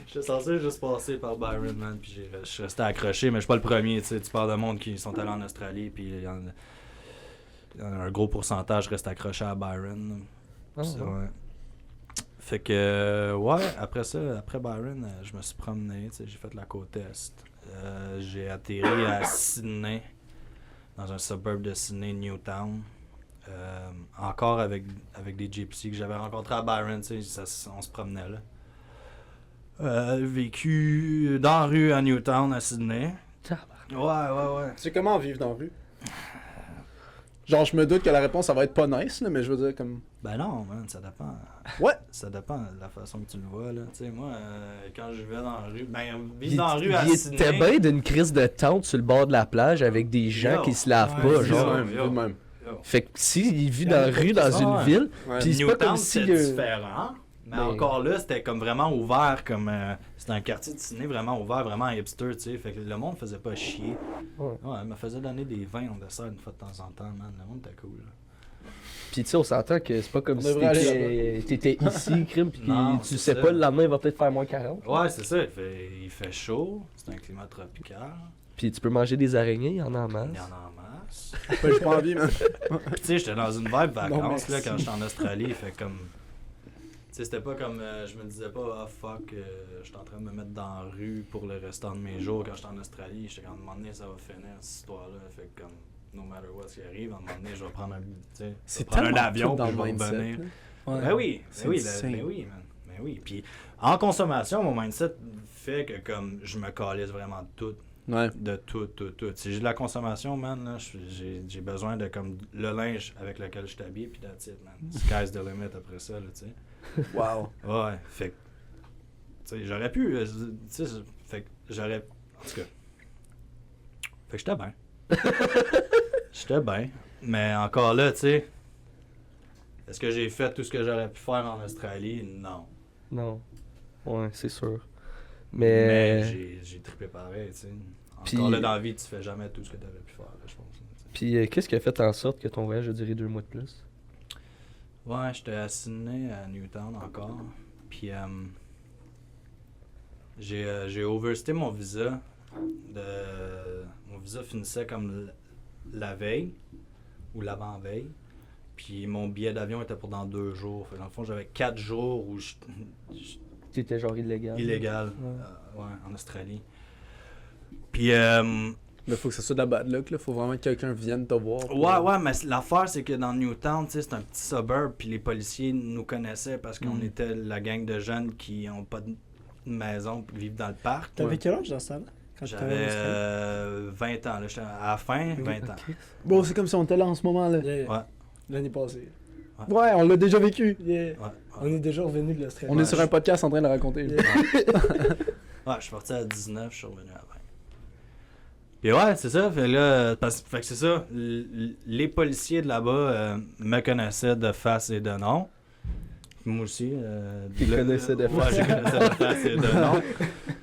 J'étais censé juste passer par Byron, man, puis je suis resté accroché, mais je suis pas le premier, tu sais. Tu parles de monde qui sont allés en Australie, puis il y en a un gros pourcentage reste accroché à Byron. Ah, C'est- ouais. ouais. Fait que, ouais, après ça, après Byron, je me suis promené, tu sais, j'ai fait la côte est. J'ai atterri à Sydney, dans un suburb de Sydney, Newtown. Encore avec des gypsies que j'avais rencontrés à Byron, tu sais, on se promenait là. Vécu dans la rue à Newtown, à Sydney. Ouais. tu sais comment vivre dans la rue? Genre, je me doute que la réponse, ça va être pas nice, là, mais je veux dire, comme... Ben non, man, ça dépend. Ouais! Ça dépend de la façon que tu le vois, là. Tu sais, moi, quand je vais dans la rue, ben, Il vivre dans la rue à était Sydney... bien d'une crise de tente sur le bord de la plage avec des gens Yo. qui se lavent Ouais, pas, c'est genre. ça. même, yo. de même. Fait que s'il vit dans la rue, dans Ah, une ouais. ville, Ouais. puis c'est pas Newtown, comme si... c'était différent. Mais Mais- encore là, c'était comme vraiment ouvert, comme c'était un quartier de Sydney vraiment ouvert, vraiment hipster, tu sais. Fait que le monde faisait pas chier. Ouais. Ouais, il me faisait donner des vins en dessert une fois de temps en temps, man. Le monde était cool. Là. Puis tu sais, on s'entend que c'est pas comme On si devrait aller t'étais ici, crime, puis Non, tu c'est sais ça. pas, le lendemain, il va peut-être faire moins 40. Ouais, c'est ça. Il fait chaud. C'est un climat tropical. Puis tu peux manger des araignées, il y en a en masse. Il y en a en masse. Ouais, j'ai pas envie, man. Puis tu sais, j'étais dans une vibe vacances Non, là, merci. quand j'étais en Australie. Fait comme. Tu sais, c'était pas comme. Je me disais pas, ah fuck, je suis en train de me mettre dans la rue pour le restant de mes jours quand j'étais en Australie. J'étais comme, à un moment donné, ça va finir cette histoire-là. Fait que comme, no matter what ce qui arrive, à un moment donné, je vais prendre un. Tu sais, je vais C'est prendre un tellement avion tout dans puis je le vais mindset, revenir. là. Ben oui, C'est ben oui, insane. ben oui, man. Ben oui. Puis en consommation, mon mindset fait que comme je me calisse vraiment de tout. Ouais. De tout. Si j'ai de la consommation, man, là, j'ai besoin de comme le linge avec lequel je t'habille, puis that's it, man. Sky's the limit après ça, là, tu sais. Wow. Ouais, fait que, tu sais, j'aurais pu, tu sais, fait que j'aurais, en tout cas, fait que j'étais bien. J'étais bien, mais encore là, tu sais, est-ce que j'ai fait tout ce que j'aurais pu faire en Australie? Non. Non. Ouais, c'est sûr. Mais Mais. j'ai trippé pareil, tu sais. Puis- Encore là, dans la vie, tu fais jamais tout ce que tu aurais pu faire, là, je pense. tu sais. Puis qu'est-ce qui a fait en sorte que ton voyage a duré 2 mois de plus? Ouais, j'étais à Sydney, à Newtown encore. Puis j'ai overstay mon visa. Mon visa finissait comme la veille ou l'avant-veille. Puis mon billet d'avion était pour dans 2 jours. Fait que dans le fond, j'avais 4 jours où T'étais genre illégal. illégal Ouais. ouais, en Australie. Puis Mais faut que ça soit de la bad luck, là. Faut vraiment que quelqu'un vienne te voir. ouais, mais l'affaire, c'est que dans Newtown, tu sais, c'est un petit suburb, puis les policiers nous connaissaient parce qu'on Mm. était la gang de jeunes qui ont pas de... une maison pour vivre dans le parc. T'avais quel âge dans ce temps-là? Quand t'étais en J'avais 20 ans, là. J'étais à la fin, 20 ans. Bon, c'est comme si on était là en ce moment-là. Yeah. Ouais. L'année passée. Ouais, on l'a déjà vécu. Yeah. Ouais. On est déjà revenu de l'Australie. On est sur un podcast en train de le raconter. Yeah. Ouais, je suis parti à 19, je suis revenu à 20. Puis ouais, c'est ça. Fait là, fait que c'est ça. Les policiers de là-bas me connaissaient de face et de nom. Moi aussi. Tu connaissais de face. Ouais, je connaissais de face et de nom.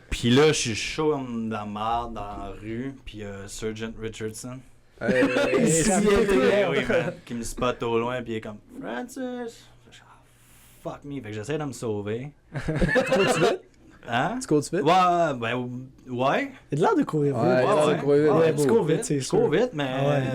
Puis là, je suis chaud comme de la marde dans la rue. Puis Sergeant Richardson. Oui, man, qui me spot au loin. Puis il est comme Francis. Je suis, fuck me. Fait que j'essaie de me sauver. Hein? Tu cours vite? Ouais, ben, ouais. Il a de l'air de courir vite. Ouais, ouais. courir vite. Ouais, tu tu cours cours vite, vite, c'est je sûr. cours vite, mais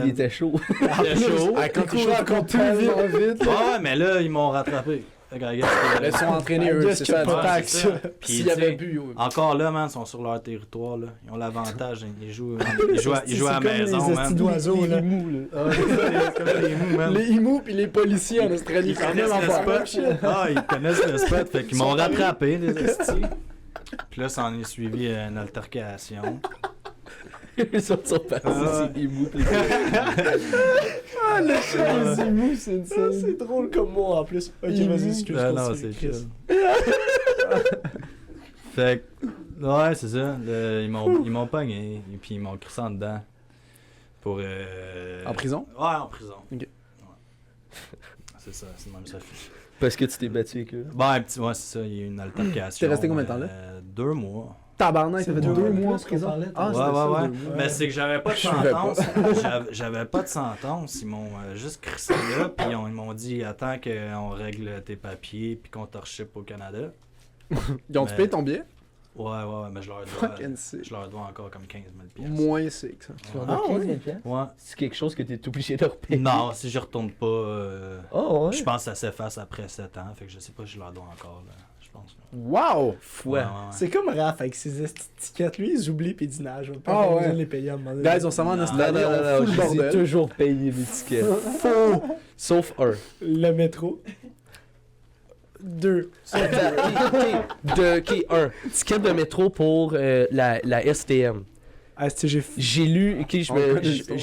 Il était chaud. il était chaud. Ah, quand tu cours encore tellement vite. Ouais, mais là, ils m'ont rattrapé. Fait que, regarde, Ils sont entraînés, eux, c'est ça. pas Ouais, tant c'est que ça. ça. Puis, S'il y tu avait sais, bu, yo. encore là, man, ils sont sur leur territoire, là. Ils ont l'avantage, hein. Ils jouent à la maison, les man. estis d'oiseaux, là. C'est comme les mous, man. Les imous pis les policiers en Australie, Ils c'est la même connaissent le affaire. spot. Ah, ils connaissent le spot. Fait qu'ils m'ont rattrapé, les estis. Puis là, ça en est suivi une altercation. Ils sont partis, Ah. c'est émou. Ah, le chat, les imous, c'est une Ça, scène. c'est drôle comme mot en plus. Ok, vas-y, excuse Ah non, continue, c'est Chris. chill. Fait que, ouais, c'est ça. Ils m'ont pogné, et puis ils m'ont crissé en dedans. Pour. En prison? Ouais, en prison. Ok. Ouais. C'est ça, c'est même ça. Parce que tu t'es battu avec eux. Ouais, ouais, c'est ça, il y a eu une altercation. T'es resté combien de temps, là? 2 mois. Tabarnak, ça fait C'est 2 deux mois en plus qu'on prison. parlait, Ah, toi. c'était Ouais, ça, ouais, 2 mois. Mais c'est que j'avais pas de Je suivais pas. sentence. J'avais pas de sentence. Ils m'ont juste crissé là, puis ils m'ont dit attends qu'on règle tes papiers, puis qu'on te reship au Canada. Ils ont-tu Mais- payé ton billet? Ouais, mais je leur dois, Fucking sick. je leur dois encore comme 15 000 Moins sick, ça. Tu en Ah, as 15 ouais. 000 piastres? Ouais. C'est quelque chose que t'es obligé de repayer. Non, si je retourne pas, Oh, ouais. je pense que ça s'efface après 7 ans, fait que je sais pas si je leur dois encore, là. Je pense. Là. Wow! Foi. C'est comme Raph avec ses étiquettes. Lui, il s'oublie puis il dit non, je vais pas Ah, avoir ouais. besoin de les payer à un moment donné. Guys, on s'en va en Non. Australie, Non, non, on non, fout le je les ai bordel. toujours payé mes tickets. Faux! Sauf un. Le métro. 2. Ok, un. Ticket de métro pour la STM. Ah, j'ai J'ai lu, ok, On connaît l'histoire.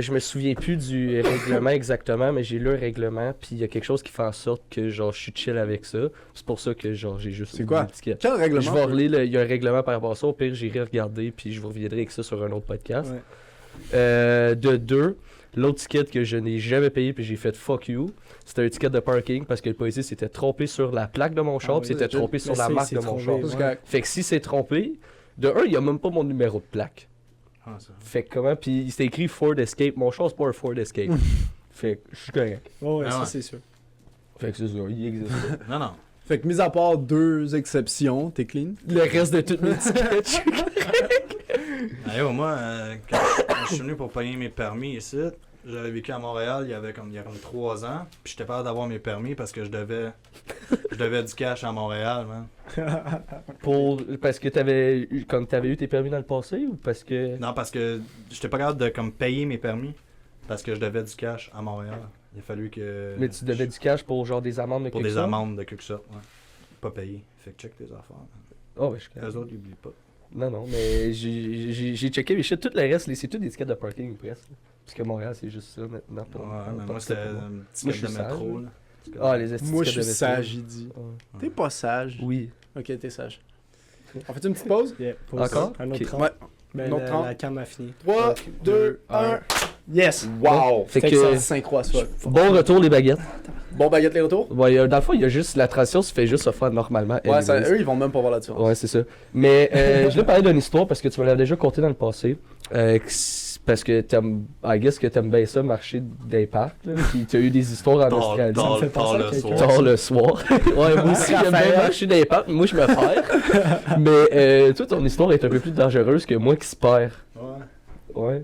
je me souviens plus du règlement exactement, mais j'ai lu un règlement, puis il y a quelque chose qui fait en sorte que genre je suis chill avec ça. C'est pour ça que genre j'ai juste C'est quoi? oublié le ticket. Quel règlement? Je vais relire, il y a un règlement par rapport à ça, au pire j'irai regarder, puis je vous reviendrai avec ça sur un autre podcast. Ouais. De deux, l'autre ticket que je n'ai jamais payé, puis j'ai fait fuck you, c'était un ticket de parking parce que le policier s'était trompé sur la plaque de mon char, Ah puis oui, s'était legit. trompé sur Mais la c'est- marque c'est de mon trompé, char. ouais. C'est correct. Fait que s'il s'est trompé, de un, il y a même pas mon numéro de plaque. Ah, ça. Fait que comment, puis c'était écrit Ford Escape. Mon char, c'est pas un Ford Escape. Fait que je suis correct. Ouais, Ah ça ouais. c'est sûr. Fait que c'est ça, il existe pas. Non. Fait que, mis à part 2 exceptions, t'es clean? Le reste de toutes mes tickets, je suis correct. Allez, moi, quand je suis venu pour payer mes permis ici, j'avais vécu à Montréal il y a comme 3 ans, puis j'étais pas hâte d'avoir mes permis parce que je devais du cash à Montréal, man. Parce que t'avais eu tes permis dans le passé ou parce que. Non, parce que j'étais pas capable de comme payer mes permis parce que je devais du cash à Montréal. Il a fallu que Mais tu devais du cash pour genre des amendes de pour quelque des sorte? amendes de quelque sorte, ouais. Pas payé. Fait que check tes affaires. Oh, ouais, je suis correct. Les autres, ils oublient pas. Non, mais j'ai checké mes shit. Tout le reste, c'est tout des tickets de parking presque. Parce que Montréal, c'est juste ça maintenant. Ouais, mais pas moi, de c'était pour moi. un Moi, ticket je de suis sage, métro, là. là. Ah, les esti Moi, je tickets suis de métro. sage, il dit. Ouais. T'es pas sage. Oui. Ok, t'es sage. On fait une petite pause? Yeah, pause. Encore? Un autre Ok. 30. Ouais. Ben, Un autre 30. la cam a fini. 3, 2, 1. Yes! Wow! Fait Fait que, que synchro à soi. bon retour les baguettes. Bon baguette les retours? Ouais, dans le fond, il y a juste la transition se fait juste se faire normalement. Ouais, ça, anyways. eux, ils vont même pas voir la différence. Ouais, c'est ça. Mais je vais parler d'une histoire parce que tu me l'as déjà conté dans le passé. Parce que t'aimes, I guess que t'aimes bien ça, marcher dans les parcs. Là, puis t'as eu des histoires en Australie. me fait penser à le quelqu'un. soir. Tard le soir. Ouais, moi aussi, j'aime bien Raphaël. marcher dans les parcs. Moi, je me perds. Mais toi, ton histoire est un peu plus dangereuse que moi qui se perds. Ouais. Ouais.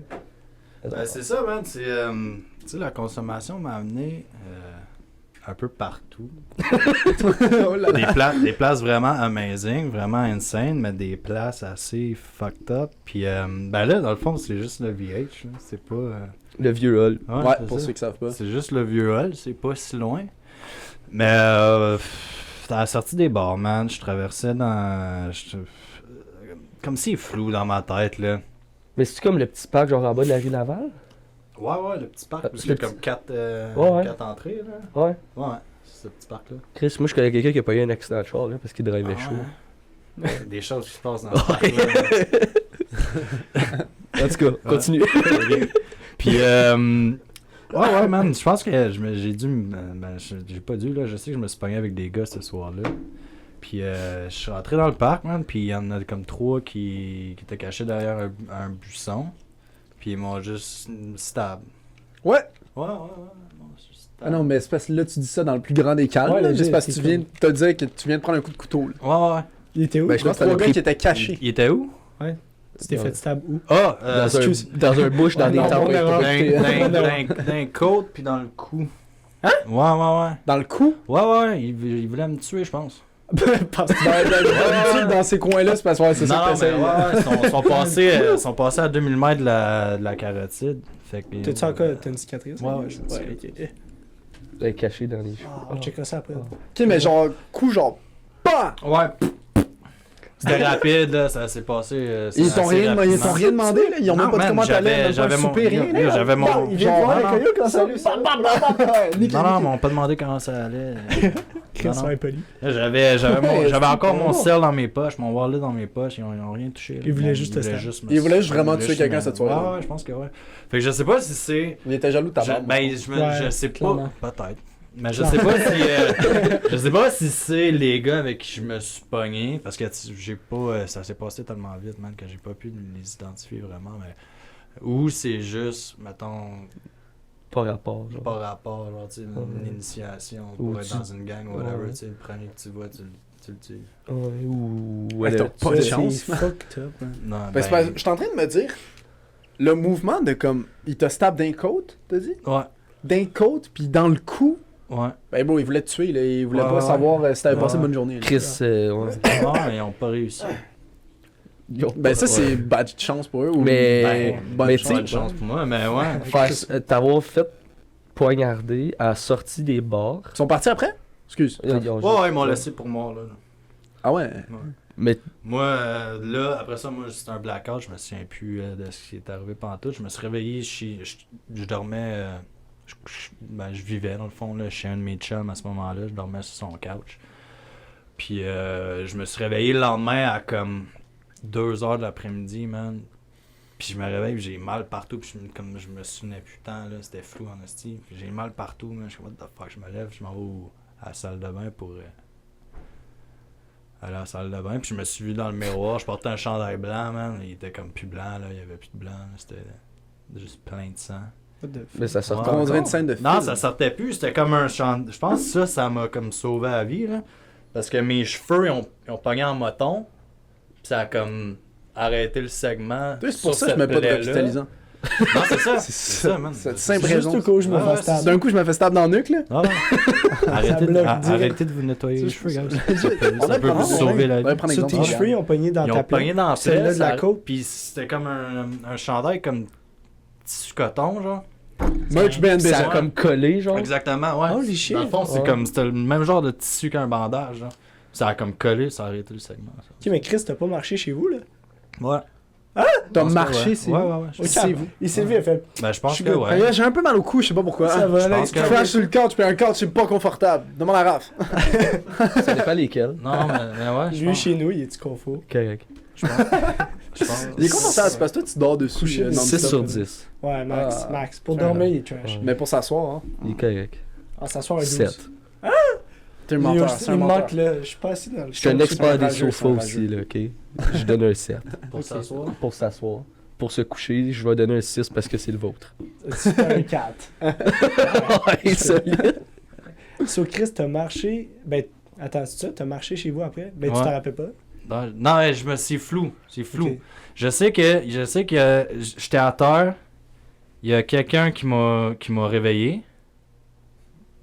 Ben, c'est ça, man. C'est, tu sais, la consommation m'a amené un peu partout. Oh là là. Des places vraiment amazing, vraiment insane, mais des places assez fucked up. Puis, ben là, dans le fond, c'est juste le VH. là. C'est pas. Le vieux hall. Ouais, c'est pour ça. ceux qui savent pas. C'est juste le vieux hall, c'est pas si loin. Mais, à la sortie des bars, man, je traversais dans... Comme si c'est flou dans ma tête, là. Mais c'est-tu comme le petit parc genre en bas de la rue Laval? Ouais, le petit parc, Ah, parce le qu'il y a comme petit- 4 Ouais. entrées, là. Ouais. Ouais, c'est ce petit parc-là. Chris, moi je connais quelqu'un qui a pas eu un accident de char là, parce qu'il drivait chaud. Ouais. Des choses qui se passent dans le parc, là. En tout cas, continue. Puis, ouais, man, je pense que j'ai dû. J'ai pas dû, là. Je sais que je me suis pogné avec des gars ce soir-là. Puis, je suis rentré dans le parc, man. Puis, il y en a comme 3 qui étaient cachés derrière un buisson. Puis, ils m'ont juste stab. Ouais. Ouais. Non, juste stab. Ah non, mais c'est parce que là, tu dis ça dans le plus grand des calmes. Ouais, là, le juste gars, parce que c'est tu viens de te dire que tu viens de prendre un coup de couteau. Là. Ouais. Il était où? Ben, je pense que c'était le gars qui était caché. Il était où? Tu t'es fait stab où? Ah, Dans un bush, dans Ouais, des non, temps. on verra. dans les côtes puis dans le cou. Hein? Ouais. Dans le cou? Ouais, il voulait me tuer, je pense. Parce que D'habitude, dans ces coins-là, c'est parce que ouais, c'est ça que mais t'essayes. ouais, sont passés à 2000 mètres de la carotide. Fait que, t'as-tu encore t'as une cicatrice? Ouais, j'ai une cicatrice. cicatrice. Elle est cachée dans les cheveux. On checkera ça après. Ok, mais genre, coup, genre, PAM! Ouais. C'était rapide, là, ça s'est passé. Ils t'ont rien demandé, là? Ils ont même pas dit comment t'allais, j'avais même pas mon. souper, rien, là? J'avais mon. Il vient de voir les coyotes quand ça Salut, salut. Nickel, Non, ils nickel. m'ont pas demandé comment ça allait. Chris, Non. sont impolis. Là, j'avais encore mon sel dans mes poches, mon wallet dans mes poches, ils ont rien touché. là. Ils voulaient juste te stab. Ils voulaient juste vraiment tuer quelqu'un cette soirée. Ouais, je pense que ouais. Fait que je sais pas si c'est. Il était jaloux de ta barbe. Je sais clairement. pas. Peut-être. Mais je sais pas si. Je sais pas si c'est les gars avec qui je me suis pogné. Parce que j'ai pas. Ça s'est passé tellement vite, man, que j'ai pas pu les identifier vraiment. Mais. Ou c'est juste, mettons. Pas rapport. Genre. Pas rapport, genre, tu sais, une initiation Ou pour être tu- dans une gang ou whatever, Ouais. tu sais, le premier que tu vois, tu le tues. Ouais, ou. Ouais, t'as pas de C'est chance. fucked up, man. Non, Ben, c'est parce que je suis en train de me dire, le mouvement de comme, il te stab d'un côte, t'as dit? Ouais, D'un côte, puis dans le cou. ouais. Ben bon, il voulait te tuer, là. Il voulait Ouais, pas ouais. savoir si t'avais Ouais. passé une bonne journée. là. Chris, ouais. Ah, ils ont pas réussi. Ben ça, c'est Ouais. bad chance pour eux. Ou Mais- bonne mais chance. Pas de chance pour moi, mais ouais. T'avoir fait poignarder à la sortie des bars. Ils sont partis après? Excuse. Ils ont- Ouais, ils m'ont laissé pour mort, là. Ah ouais? Mais Moi, là, après ça, moi, c'était un blackout. Je me souviens plus de ce qui est arrivé pantoute. Je me suis réveillé je dormais. Je vivais, dans le fond, là, chez un de mes chums à ce moment-là. Je dormais sur son couch. Puis, je me suis réveillé le lendemain à comme 2h de l'après-midi, man. Puis, je me réveille, puis j'ai mal partout. Puis, comme je me souvenais plus tant, là, c'était flou en hostie. Puis, j'ai mal partout, man. Je suis comme, what the fuck, je me lève, je m'en vais à la salle de bain pour. Aller à la salle de bain, puis je me suis vu dans le miroir, je portais un chandail blanc, man, il était comme plus blanc, là, il y avait plus de blanc, là, c'était juste plein de sang. Mais ça sortait Ouais. On dirait une encore. scène de film. Non, ça sortait plus, c'était comme un chandail, je pense que ça m'a comme sauvé la vie, là, parce que mes cheveux, ils ont pogné en moton, puis ça a comme arrêté le segment. Tu sais, c'est pour sur ça que je cette mets pas de plaie-là. revitalisant. Non, c'est ça, C'est c'est ça, man. C'est C'est simple juste raison. au cas où je me Ouais, fasse ouais, stab. D'un coup, je me fais stab dans le nuque, là. Ah ouais. arrêtez, bloque direct. arrêtez de vous nettoyer les cheveux, gars. On Ça peut vous sauver la On va vie. prendre Sur exemple. tes cheveux, ils ont pogné dans Ils ta ont pogné plaie. dans la Celle-là plaie, de la ça- côte. Puis c'était comme un chandail comme tissu coton, genre. Merch band Ça a déjà. comme collé, genre. Exactement, ouais. Holy shit. Dans le fond, c'est Ouais. comme c'était le même genre de tissu qu'un bandage, genre. Ça a comme collé, ça a arrêté le segment. Ça. Ok, mais Chris, t'as pas marché chez vous, là? Ouais. T'as pense que marché, ouais. c'est. Ouais, ouais, ouais. Ok, C'est vous. il s'est levé, il a fait. Ben, je pense Je que suis ouais. J'ai un peu mal au cou, je sais pas pourquoi. Ça va, je là, pense que- Je crache sur le couch, puis un couch, c'est pas confortable. Demande à Raph. Ça dépend lesquels. Non, mais ouais. je Lui, pense- chez nous, il est-tu confort? Correct. je pense- Il est confortable, c'est parce que toi, tu dors dessus. Couché, non-stop. 6 sur 10. Ouais, Max. Ah. Max. Pour dormir, il est trash. Ouais. Mais pour s'asseoir, hein. Il est correct. Ah, s'asseoir à 12. 7. T'es un Il menteur, c'est un me menteur. manque, là. Je suis pas assis dans le Je suis un sol. expert des rageux, sofas c'est un aussi, là, ok? Je donne un 7. Pour s'asseoir. Pour s'asseoir. Pour se coucher, je vais donner un 6 parce que c'est le vôtre. C'est un 4. Ouais, solide. So, Chris, t'as marché. Ben, attends, c'est ça? T'as marché chez vous après? Ben, tu Ouais. t'en rappelles pas? Non, ouais, c'est flou. C'est flou. Ok. Je sais que j'étais à terre. Il y a quelqu'un qui m'a réveillé.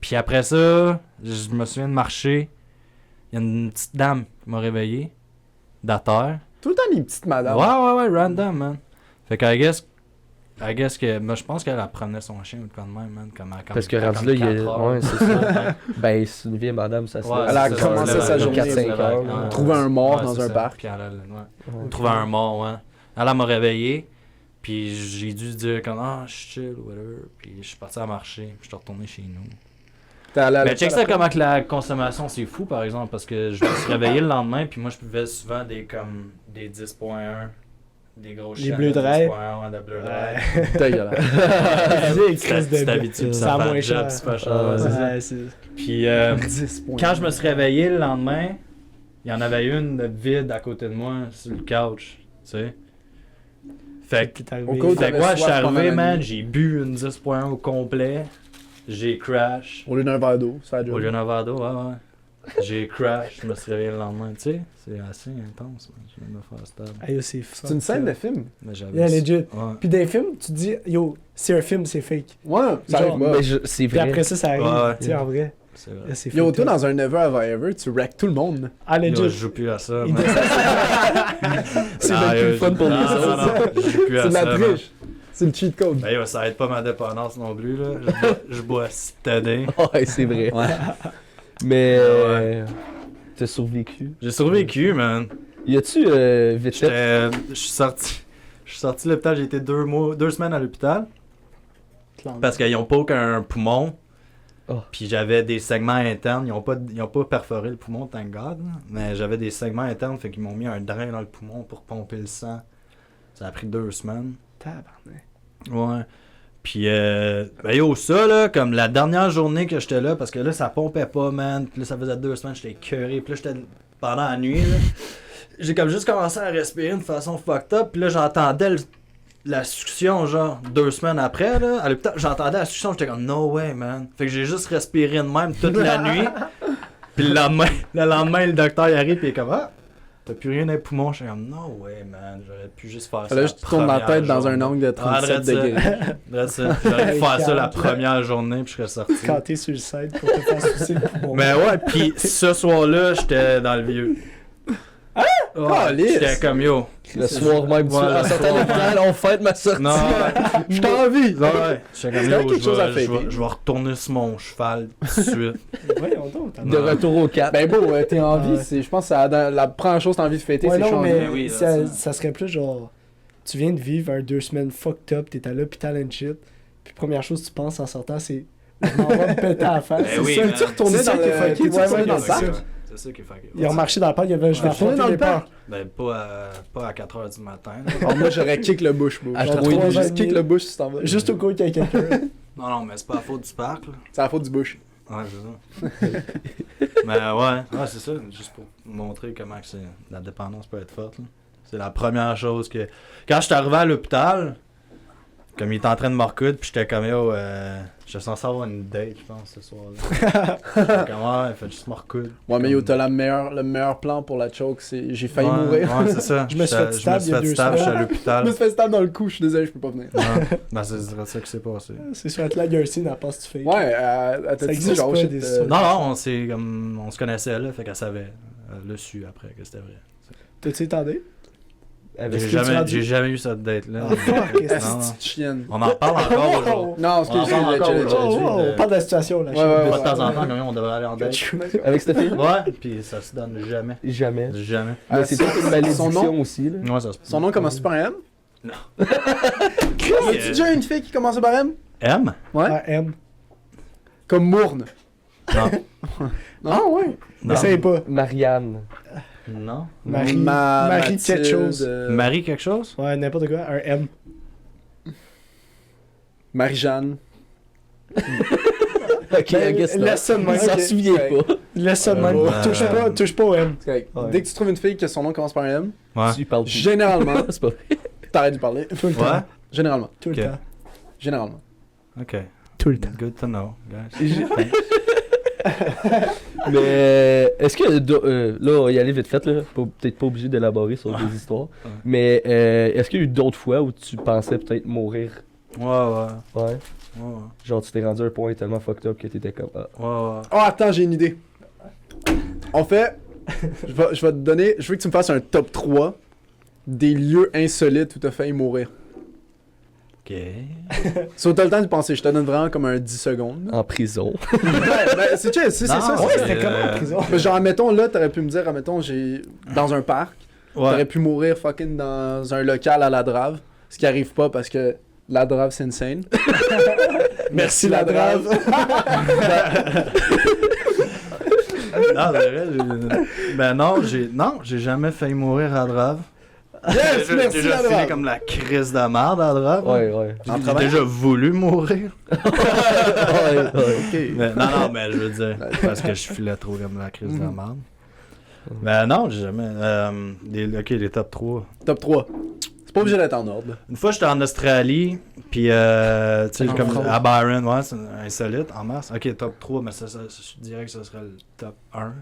Puis après ça, je me souviens de marcher. Il y a une petite dame qui m'a réveillé. D'à terre. Tout le temps, les petites madames. Ouais, random, man. Fait que, I guess, I guess que. Moi, je pense qu'elle promenait son chien ou de quoi de même, man. Comme Parce que rendu là, il y a. Ouais, c'est ça. Ben, c'est une vieille madame, ça se Ouais, lève. Elle a c'est ça, commencé ça se sa lève à journée, 4-5 4-5 heures. heures. Trouver un mort Ouais, dans c'est un ça. parc. Puis Ouais. trouver un mort, ouais. Elle m'a réveillé. Puis j'ai dû dire comme je suis chill ou whatever. Puis je suis parti à marcher. Puis je suis retourné chez nous. T'es allé à Mais l'hôpital check ça après? comment que la consommation c'est fou par exemple. Parce que je me suis réveillé le lendemain. Puis moi je buvais souvent des 10.1. Des gros Les chiens bleus de de rail. 10.1, de bleu de rail. Dégueulasse. Tu t'habitues, puis ça ça a fait moins le job, cher. c'est pas cher. Ouais, c'est ça. Ouais, c'est... Puis 10 points. quand je me suis réveillé le lendemain, il y en avait une de vide à côté de moi sur le couch, tu sais. Fait que, T'es arrivé. Au cas où fait que t'avais moi, je suis soif pendant arrivé, la man, nuit. j'ai bu une 10.1 au complet, j'ai crash. Au lieu d'un verre d'eau, ça a Au lieu d'un verre d'eau, ouais. J'ai crash, je me suis réveillé le lendemain, tu sais. C'est assez intense, man. Je viens de me faire stable. Ah, yo, c'est C'est une scène de film. Mais j'avais Yeah, legit. Ouais. Puis dans les films, tu te dis, yo, c'est un film, c'est fake. Ouais, ça Genre, arrive pas. Mais c'est Puis vrai. après ça arrive. Ouais, ouais. Tu sais, en vrai. C'est vrai. Là, c'est Yo, fucked toi, up. dans un Never Have I Ever, tu wreck tout le monde. Ah, Yo, legit. je joue plus à ça. Il man. C'est Ah, même plus yo, le fun pour les non, autres. non, non, je joue plus à C'est de ça, la man. triche. C'est le cheat code. Ben yo, ça aide pas ma dépendance non plus, là. Je bois stédé. Ouais, c'est vrai. Ouais. Mais. Ouais. T'as survécu. J'ai survécu, man. Y a-tu vite fait. Je suis sorti de l'hôpital, j'ai été 2 semaines à l'hôpital. Parce qu'ils ont pas aucun poumon. Oh. Puis j'avais des segments internes. Ils ont pas perforé le poumon, thank God. Là. Mais j'avais des segments internes, fait qu'ils m'ont mis un drain dans le poumon pour pomper le sang. Ça a pris 2 semaines. Tabarnak. Ouais. Puis, ben yo, ça, là, comme la dernière journée que j'étais là, parce que là, ça pompait pas, man. Puis là, ça faisait 2 semaines, j'étais écœuré. Puis là, j'étais pendant la nuit, là. J'ai comme juste commencé à respirer de façon fucked up. Puis là, j'entendais la succion, genre, 2 semaines après, là. À l'hôpital, j'entendais la succion, j'étais comme, no way, man. Fait que j'ai juste respiré de même toute la nuit. Puis le lendemain, le docteur il arrive, puis il est comme, t'as plus rien dans les poumons. J'étais comme, no way, man. J'aurais pu juste faire ça. Fallait juste tourner la tête dans un angle de Ah, 37 drette degrés. ça. J'aurais pu faire ça la première journée, puis je serais sorti. Quand t'es sur le site pour te faire sucer le poumon. Mais ouais, puis ce soir-là, j'étais dans le vieux. Ah, lisse. J'étais comme yo. Le soir même, Ouais, en le sortant de soir. l'hôpital, on fête ma sortie. Non, Je t'en envie. ouais. J'étais comme C'était yo, quelque chose à je fêter. vais retourner sur mon cheval tout de suite. Voyons donc, t'as De retour au 4. Ben beau, t'es en vie, Ouais. je pense que la première chose que t'as envie de fêter, Ouais, c'est non, changer. mais Ben oui, ça, là, ça serait plus genre, tu viens de vivre un 2 semaines fucked up, t'es à l'hôpital and shit, puis première chose que tu penses en sortant, c'est je m'en vais me péter à la face. Ben oui, ça, man. tu retourné C'est dans ça qui est le... fucké, t'es-tu ouais, retourné ouais, dans le c'est parc? ça. C'est ça qui est fucké. Ils ont marché dans le parc, il y avait je vais Ouais. retourner Dans le les peurs. parc? Ben pas à 4h du matin. là. Ah, moi, j'aurais kick le bush, bro. À Genre, 3 oui, heures et juste demie. kick le bush si t'en vas. Juste au cas où il y a quelqu'un. Non, mais c'est pas la faute du parc, là. C'est la faute du bush. Ouais, c'est ça. Mais ouais, c'est ça. Juste pour montrer comment que la dépendance peut être forte. Là. C'est la première chose que. Quand je suis arrivé à l'hôpital, comme il était en train de me recoudre, puis j'étais comme yo, j'étais censé avoir une date, je pense, ce soir-là. J'étais comme ouais, il fait juste me recoudre. Ouais, mais yo, t'as le meilleur plan pour la choke, c'est j'ai failli Ouais, mourir. Ouais, c'est ça. Je me suis fait stab il y a 2 je suis à semaines. Je l'hôpital. me suis fait stab dans le cou, je suis désolé, je peux pas venir. Ouais. Ben, c'est ça qui s'est passé. C'est sur Atlas Garcia, n'a pas si tu fais. Ouais, t'as Ça dit existe genre pas, shit. des histoires. Non, on se connaissait là, fait qu'elle savait. Elle l'a su après que c'était vrai. T'as-tu étendu? Avec J'ai jamais eu cette date-là. Ah, fuck, Non, non. Petite chienne. On en parle encore aujourd'hui. Non, excuse, On en parle encore chill, chill, aujourd'hui. chill. On parle de la situation là. Ouais, ouais, Pas de temps en temps, comme on devrait aller en date. Avec cette fille? Ouais, puis ça se donne jamais. Jamais. Jamais. Mais c'est peut-être une Son malédiction nom? aussi, là. Ouais, ça se Son nom commence par M? Non. As-tu déjà une fille qui commence par M? M? Ouais. Ah, M. Comme Mourne. Non. Ah ouais. Non. Essaye pas. Marianne. Non. Marie Mathilde, quelque chose. Marie quelque chose? Ouais, n'importe quoi. Un M. Marie-Jeanne. Ok, I guess not. Laisse ça de même. Il s'en Ok. souvient pas. Laisse ça de même. Ouais. Touche pas au M. C'est correct. Ouais. Dès que tu trouves une fille que son nom commence par M, Ouais. Tu parles plus. généralement, C'est pas vrai. t'arrêtes de parler. Tout le Ouais? temps. Généralement. Tout le Ok. temps. Généralement. Ok. Tout le temps. Good to know, guys. Mais est-ce que là, on va y aller vite fait, là. Peut-être pas obligé d'élaborer sur des histoires. Ouais. Mais est-ce qu'il y a eu d'autres fois où tu pensais peut-être mourir? Ouais. Ouais. Ouais. Genre tu t'es rendu à un point tellement fucked up que t'étais comme ah. Ouais. Oh, attends, j'ai une idée. On fait. Je vais te donner. Je veux que tu me fasses un top 3 des lieux insolites où t'as failli mourir. Ok. So, t'as le temps de penser, je te donne vraiment comme un 10 secondes. En prison. C'est chill, c'est ça. Non, Ouais, c'est- c'était comment en prison? Mais genre, admettons, là, t'aurais pu me dire, admettons, j'ai. Dans un parc, t'aurais Ouais. pu mourir fucking dans un local à la Drave. Ce qui arrive pas parce que la Drave, c'est insane. Merci, la Drave. Non, c'est vrai, ben non, j'ai jamais failli mourir à Drave. Yes, J'ai merci, déjà la fini Drave. comme la crise de merde à Drave. Ouais. J'ai déjà voulu mourir. Ouais. Ok. Mais, non, mais je veux dire, parce que je filais trop comme la crise de merde. Ben non, j'ai jamais. Les top 3. Top 3. C'est pas obligé d'être en ordre. là. Une fois, j'étais en Australie, puis tu sais, En comme France. à Byron, ouais, c'est insolite, en mars. Ok, top 3, mais ça, je dirais que ce serait le top 1.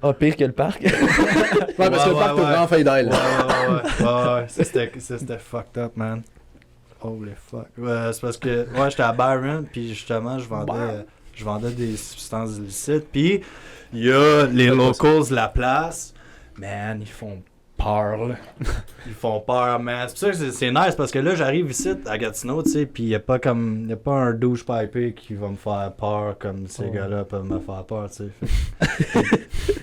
Ah, pire que le parc. Ouais, parce que le Ouais, parc, t'as ouais. vraiment failli d'ail, là. Ouais. Ça, c'était fucked up, man. Holy fuck. Ouais, c'est parce que, j'étais à Byron, puis justement, je vendais des substances illicites, puis il y a les locals de la place, man, ils font peur, là. Ils font peur, man. C'est pour ça que c'est nice, parce que là, j'arrive ici, à Gatineau, tu sais, puis il y a pas un douche pipé qui va me faire peur comme ces gars-là peuvent me faire peur, tu sais.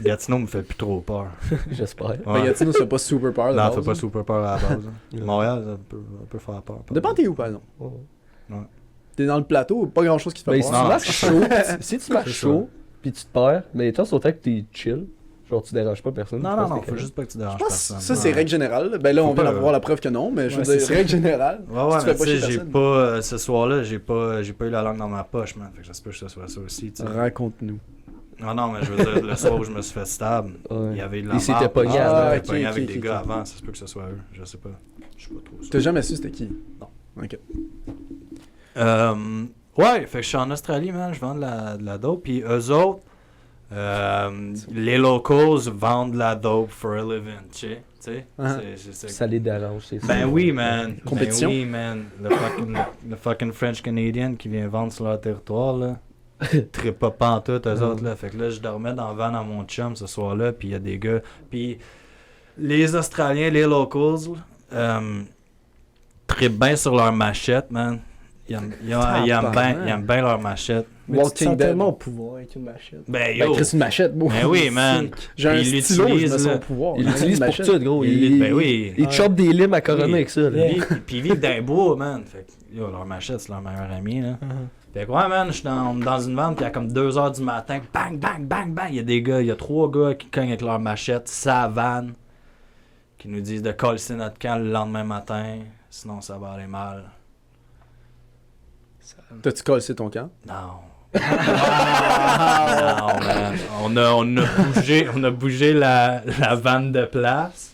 Gatineau me fait plus trop peur. J'espère. Mais Gatineau, ça fait pas super peur. de Non, base, fait pas là. super peur à la base. hein. Montréal, ça peut faire peur. Dépend t'es où, par exemple. Ouais. T'es dans le plateau, pas grand chose qui te fait Ben, si tu peur. Non. marches chaud, si tu marches C'est chaud, puis tu te perds, mais les chances autant que t'es chill. Genre, tu déranges pas personne. Non, je non, pense non, que t'es faut juste pas que tu déranges Je pense personne. que ça, c'est règle générale. Ben là, Faut on vient pas, d'avoir la preuve que non, mais je veux Ouais, dire, c'est ça. règle générale. Ouais, ouais, Si tu mais fais pas tu sais, chier j'ai personne. pas. Ce soir-là, j'ai pas eu la langue dans ma poche, man. Fait que ça se peut que ce soit ça aussi, tu sais. Raconte-nous. Non, mais je veux dire, le soir où je me suis fait stab, Ouais. il y avait de la Il s'était marde, pogné puis avant. j'avais Ah, ok, pogné ok, avec ok, des ok. gars avant, ça se peut que ce soit eux. Je sais pas. Je suis pas trop sûr. T'as jamais su c'était qui? Non. Ok. Ouais, fait que je suis en Australie, man, je vends de la dope, puis eux autres, les locals vendent de la dope for a living, tu sais. Uh-huh. Ça les dérange, c'est ça. Ben oui, man. Compétition. Ben oui, man. Le fucking French Canadian qui vient vendre sur leur territoire, là. Trippe pas pantoute, eux autres, là. Fait que là, je dormais dans le van à mon chum ce soir-là, puis il y a des gars. Puis les Australiens, les locals, trippent bien sur leur machette, man. Ils aiment bien leur machette. Mais tu te Walking sens Dead. tellement au pouvoir avec une machette. Ben Ben, yo! Chris, une machette, beau. Ben oui, man. J'ai un Il stylo, je me l'utilise, sens là. au pouvoir. Ils Une l'utilisent pour machette. tout, gros. Ben oui. Ils chopent des limes à Corona Oui. avec ça, là. Puis ils vivent dans les bois, man. Fait que, yo, leur machette, c'est leur meilleur ami, là. Fait que ouais, man, je suis dans une vente, puis à comme 2h du matin, bang, bang, bang, bang, il y a 3 gars qui cognent avec leur machette, sa vanne, qui nous disent de coller notre camp le lendemain matin, sinon ça va aller mal. T'as-tu collé ton camp? Non. Non, man. On a bougé la vanne de place,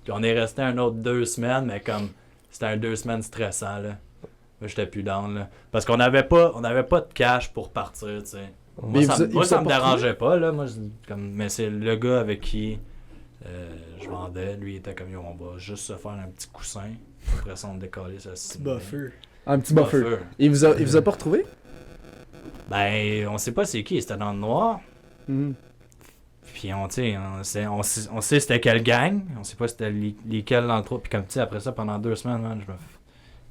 puis on est resté un autre 2 semaines, mais comme, c'était un 2 semaines stressant, là. Moi, j'étais plus down, là. Parce qu'on avait pas de cash pour partir, tu sais. Mais Moi, ça me pas dérangeait pas, là. Mais c'est le gars avec qui je vendais. Lui, il était comme, yo, on va juste se faire un petit coussin. Après ça, on décollait, ça se Petit buffer. Un petit buffer. Il vous a pas retrouvé? Ben, on sait pas c'est qui. C'était dans le noir. Mhm. Puis on sait c'était quelle gang. On sait pas c'était lesquels dans le trou. Puis comme tu sais, après ça, pendant 2 semaines, man,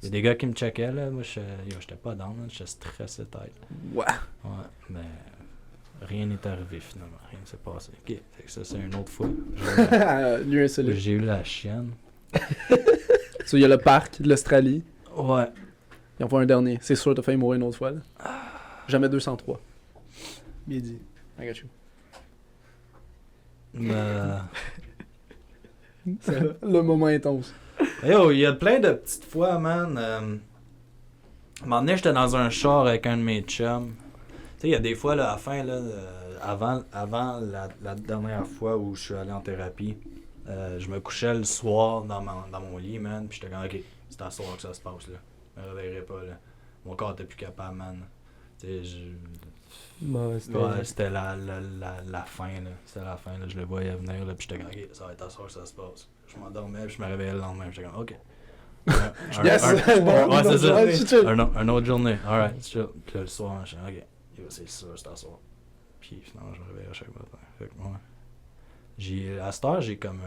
il y a des gars qui me checkaient, là. Moi, j'étais pas down, man. J'étais stressé tête. Ouais. Ouais, mais rien n'est arrivé finalement. Rien ne s'est passé. Ok, fait que ça, c'est une autre fois. Lui insolite. J'ai eu la chienne. So, il y a le parc de l'Australie. Ouais. Ils en font un dernier. C'est sûr, t'as failli mourir une autre fois, là. Jamais 203. Midi. I got you. Le moment intense. Yo, il y a plein de petites fois, man. À un moment donné, j'étais dans un char avec un de mes chums. Tu sais, il y a des fois, là, à la fin, là, avant la dernière fois où je suis allé en thérapie, je me couchais le soir dans mon lit, man. Puis j'étais comme, ok, c'est à soir que ça se passe, là. Je me réveillerai pas, là. Mon corps était plus capable, man. Tu sais, Ouais, c'était la fin, là. C'était la fin, là. Je le voyais venir, là. Puis j'étais comme, ok, ça va être à soir que ça se passe. Je m'endormais, puis je me réveillais le lendemain. Puis j'étais comme, ok. Yes! Ouais, c'est ça. Ouais, c'est chill. Un autre journée. Alright, c'est chill. Puis là, le soir, je suis ok, yo, c'est sûr, c'est à soir. Puis finalement, je me réveille à chaque matin. Fait que, ouais. À cette heure, j'ai comme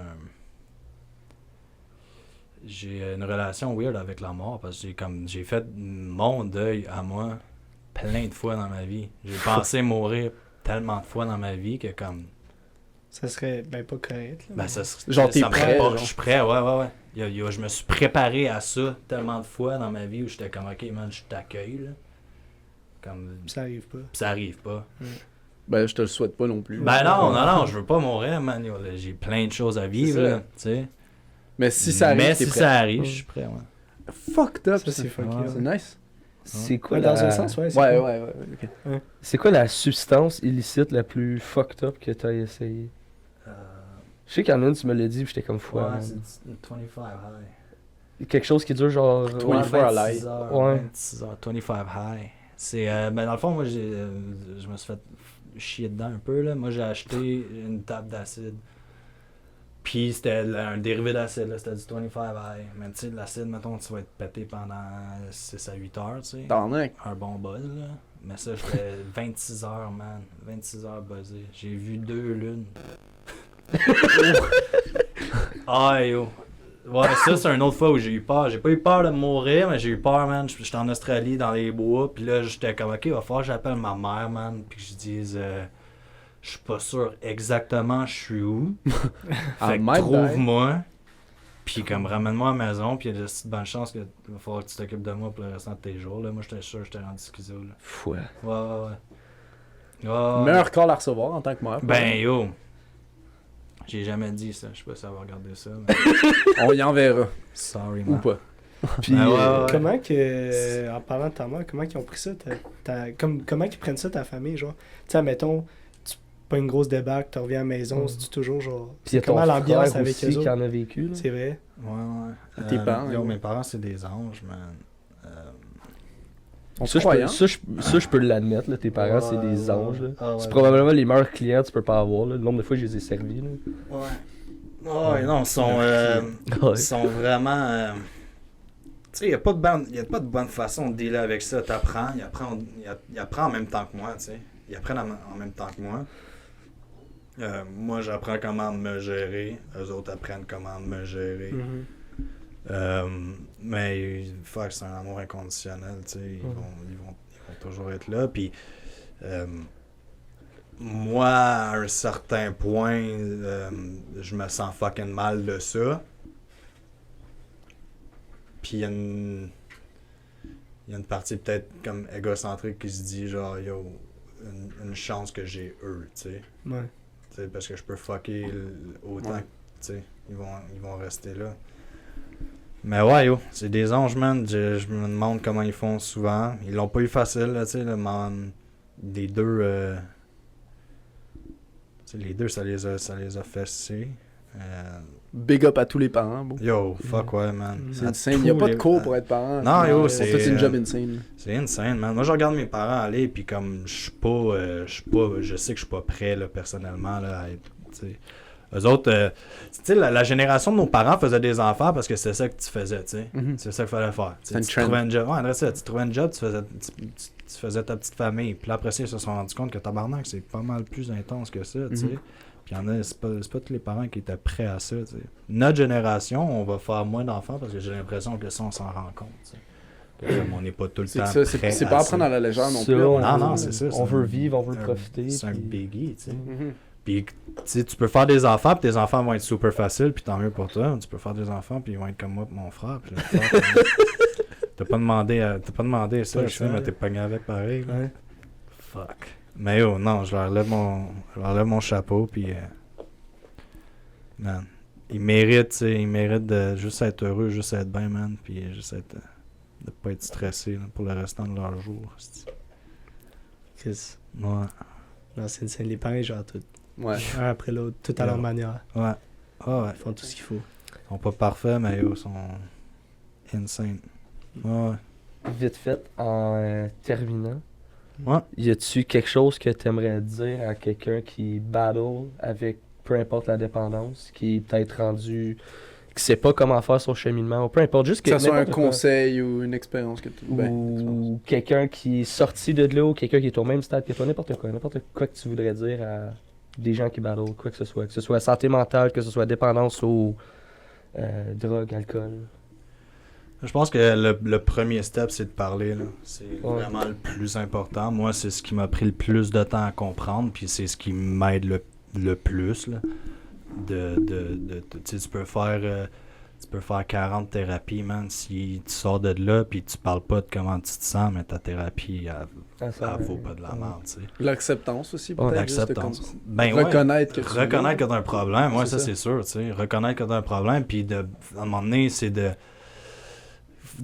j'ai une relation weird avec la mort parce que j'ai fait mon deuil à moi plein de fois dans ma vie. J'ai pensé mourir tellement de fois dans ma vie que comme Ça serait ben pas correct. Là, ben mais- ça Genre, t'es ça me prêt, pas- genre. je suis prêt, ouais. Je me suis préparé à ça tellement de fois dans ma vie où j'étais comme ok man, je t'accueille là. Comme Ça arrive pas. ça arrive pas. Ben, je te le souhaite pas non plus. Ben non, je veux pas mourir man. Yo, là, j'ai plein de choses à vivre C'est ça. là, tu sais. Mais si ça arrive, Mais t'es si prêt. ça arrive, je suis prêt, ouais. Fucked up, Ça, c'est fucké, ouais. C'est nice. C'est quoi Ouais, la... dans un sens, ouais. c'est Ouais, cool. ouais, ok. C'est quoi la substance illicite la plus fucked up que t'as essayé? Je sais qu'il y en a une, tu me l'as dit, puis j'étais comme fou. Ouais, man. c'est 25 high. Quelque chose qui dure genre... 24 ouais, à 26 live. heures, Ouais. 26 heures, 25 high. C'est, ben dans le fond, moi, je me suis fait chier dedans un peu, là. Moi, j'ai acheté une table d'acide. Puis c'était un dérivé d'acide, là. C'était du 25 high. Mais tu sais, l'acide, mettons, tu vas être pété pendant 6 à 8 heures, tu sais. Tabarnak. Un bon buzz, là. Mais ça, j'étais 26 heures, man. 26 heures buzzé. J'ai vu 2 lunes. Ah, yo. Ouais, ça, c'est une autre fois où j'ai eu peur. J'ai pas eu peur de mourir, mais j'ai eu peur, man. J'étais en Australie, dans les bois, puis là, j'étais comme, ok, il va falloir que j'appelle ma mère, man, puis que je dise, je suis pas sûr exactement je suis où. I Fait que might die. trouve-moi, puis comme, ramène-moi à la maison, puis il y a de bonnes chances qu'il va falloir que tu t'occupes de moi pour le restant de tes jours, là. Moi, j'étais sûr que j'étais rendu schizo, là. Fouet. Ouais. Meilleur call à recevoir en tant que mère. Ben, yo. J'ai jamais dit ça. Je sais pas si ça va regarder ça. Mais... On y enverra. Sorry, Ou man. pas. Puis, Ben ouais. Comment que, en parlant de ta mère, comment ils ont pris ça? Comment ils prennent ça, ta famille, genre? Tu sais, mettons, tu pas une grosse débarque, tu reviens à la maison, c'est toujours genre. puis il y a ton Comment l'ambiance frère avec aussi eux qui autres? en a vécu. Là. C'est vrai. Ouais. Tes parents, Yo, ouais. mes parents, c'est des anges, man. On Ça, se croyant. je peux l'admettre, là, tes parents, c'est des Ouais, anges. Là. Ah, ouais, C'est probablement les meilleurs clients que tu peux pas avoir. Là. Le nombre de fois que je les ai servis. Là. Ouais. Ouais, non, Ouais. ils sont vraiment. Tu sais, il n'y a pas de bonne façon de dealer avec ça. T'apprends, il apprend en même temps que moi, tu sais. Ils apprennent en même temps que moi. Moi, j'apprends comment me gérer. Eux autres apprennent comment me gérer. Mais fuck, c'est un amour inconditionnel, tu sais. Ils vont toujours être là. Puis, moi, à un certain point, je me sens fucking mal de ça. Puis, il y a une partie peut-être comme égocentrique qui se dit, genre, yo, une chance que j'ai eux, tu sais. Ouais. Tu sais, parce que je peux fucker autant, Ouais. tu sais, ils vont rester là. Mais ouais, yo, c'est des anges, man. Je me demande comment ils font souvent. Ils l'ont pas eu facile, là, tu sais, les deux, tu sais, les deux, ça les a fessés. Big up à tous les parents, bro. Yo, fuck ouais, man. C'est À insane. Il n'y a tous pas de les- cours pour être parent. Non, yo, Pour c'est- toi, c'est une job insane. C'est insane, man. Moi, je regarde mes parents aller, puis comme je sais que je suis pas prêt, là, personnellement, là, à être, tu sais. Eux autres, tu sais, la génération de nos parents faisait des enfants parce que c'est ça que tu faisais, tu sais. Mhm. C'est ça qu'il fallait faire. Tu sais, C'est une tu trend. trouvais un job. Ouais, André, ça, tu trouvais un job, tu faisais ta petite famille. Puis là, après ça, ils se sont rendus compte que tabarnak, c'est pas mal plus intense que ça, tu sais. Mhm. Puis il y en a, c'est pas tous les parents qui étaient prêts à ça, tu sais. Notre génération, on va faire moins d'enfants parce que j'ai l'impression que ça, on s'en rend compte, tu sais. Que comme on n'est pas tout le C'est temps que ça, prêt c'est à pas à ça. prendre à la légère non Ça, plus. on Non, veut- non, c'est ça. On veut vivre, on veut un- profiter. C'est un puis- biggie, tu sais. Mhm. Puis, tu sais, tu peux faire des enfants, puis tes enfants vont être super faciles, puis tant mieux pour toi. Tu peux faire des enfants, puis ils vont être comme moi et mon frère. Puis là, t'as pas demandé ça, Pas le tu sais, choix. mais t'es pogné avec pareil. là. Ouais. Fuck. Mais yo, non, je leur lève mon chapeau, puis... man, ils méritent, tu sais, ils méritent de juste être heureux, juste être bien, man, puis juste être... de pas être stressé là, pour le restant de leur jour. Chris. Ouais. Non, c'est insane. Les parents, genre, tout. Ouais. Un après l'autre, tout à leur manière. Ouais. Ah ouais. Ils font tout ce qu'il faut. Ils sont pas parfaits, mais ils sont insane. Ouais. Vite fait, en terminant, Ouais. y a-tu quelque chose que t'aimerais dire à quelqu'un qui battle avec peu importe la dépendance, qui est peut-être rendu, qui sait pas comment faire son cheminement, ou peu importe, juste Que ça soit un n'importe quoi. conseil ou une expérience que tu. Ben, Ou quelqu'un qui est sorti de là, ou quelqu'un qui est au même stade que toi, n'importe quoi que tu voudrais dire à des gens qui battle, quoi que ce soit santé mentale, que ce soit dépendance ou Drogue, alcool. Je pense que le premier step, c'est de parler. Là. C'est Ouais. vraiment le plus important. Moi, c'est ce qui m'a pris le plus de temps à comprendre, puis c'est ce qui m'aide le plus. Là. Tu sais, tu peux faire 40 thérapies, man. Si tu sors de là, puis tu parles pas de comment tu te sens, mais ta thérapie, elle vaut pas de la merde, tu sais. L'acceptance aussi, Ouais, peut-être. juste de L'acceptance. Ben ouais. reconnaître que tu Reconnaître que t'as un problème, ouais, C'est ça ça. c'est sûr, tu sais. Reconnaître que t'as un problème, puis à un moment donné, c'est de.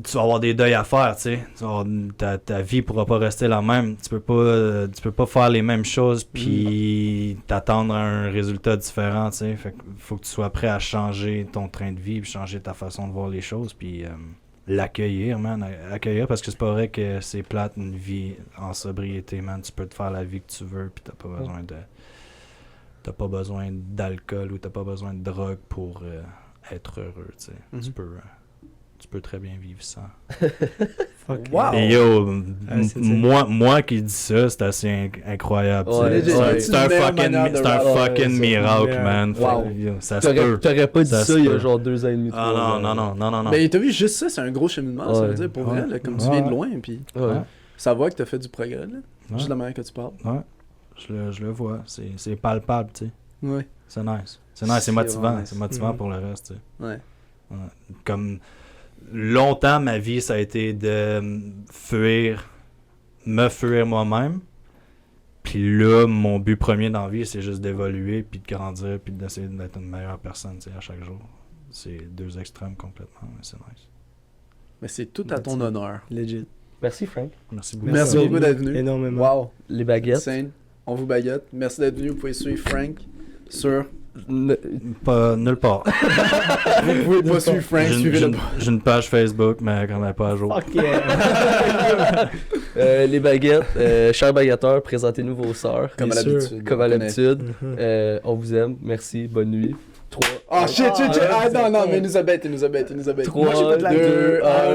Tu vas avoir des deuils à faire, tu sais. Ta vie pourra pas rester la même. Tu peux pas faire les mêmes choses, puis t'attendre à un résultat différent, tu sais. Fait que faut que tu sois prêt à changer ton train de vie, puis changer ta façon de voir les choses, puis l'accueillir, man. Accueillir, parce que c'est pas vrai que c'est plate une vie en sobriété, man. Tu peux te faire la vie que tu veux, puis t'as pas besoin d'alcool ou t'as pas besoin de drogue pour être heureux, tu sais. Mhm. Tu peux très bien vivre sans. Fuck. Wow. Et yo, c'est moi qui dis ça, c'est assez incroyable. Ouais, tu sais. ouais. C'est un fucking Ouais, miracle, c'est- man. Wow. Fait que, yo, ça se peut. T'aurais pas dit Ça ça, se il y a peut. genre 2 ans et demi. Ah 3 ans. non. Mais t'as vu, juste ça, c'est un gros cheminement, ça Ouais. veut dire, pour Ouais. vrai, là, comme tu Ouais. viens de loin, puis Ouais. ça voit que t'as fait du progrès, là. Ouais. Juste la manière que tu parles. Ouais. Je le vois. C'est palpable, tu sais. Ouais. C'est nice. C'est motivant. vraiment nice. C'est motivant Mhm. pour le reste, tu sais. Ouais. Ouais. Comme longtemps, ma vie, ça a été de me fuir moi-même. Puis là, mon but premier dans la vie, c'est juste d'évoluer, puis de grandir, puis d'essayer d'être une meilleure personne, tu sais, à chaque jour. C'est 2 extrêmes complètement, mais c'est nice. Mais c'est tout à ton honneur. Legit. Merci, Frank. Merci beaucoup. Merci beaucoup d'être venu. Énormément. Wow. Les baguettes. Insane. On vous baguette. Merci d'être venu. Vous pouvez suivre Frank sur. Pas nulle part. Vous pouvez pas suivre Frank, suivez-le. J'ai une page Facebook, mais quand même pas à jour. Fuck yeah. Les baguettes, chers baguetteurs, présentez-nous vos sœurs. Comme à Bien sûr. l'habitude. Comme à On connaît. l'habitude. Mhm. On vous aime. Merci. Bonne nuit. 3. Oh shit, shit, shit. Ah non, non, mais il nous a bête, il nous a bête, il nous a bête. 3, Moi, j'ai pas de la 2, deux. 1.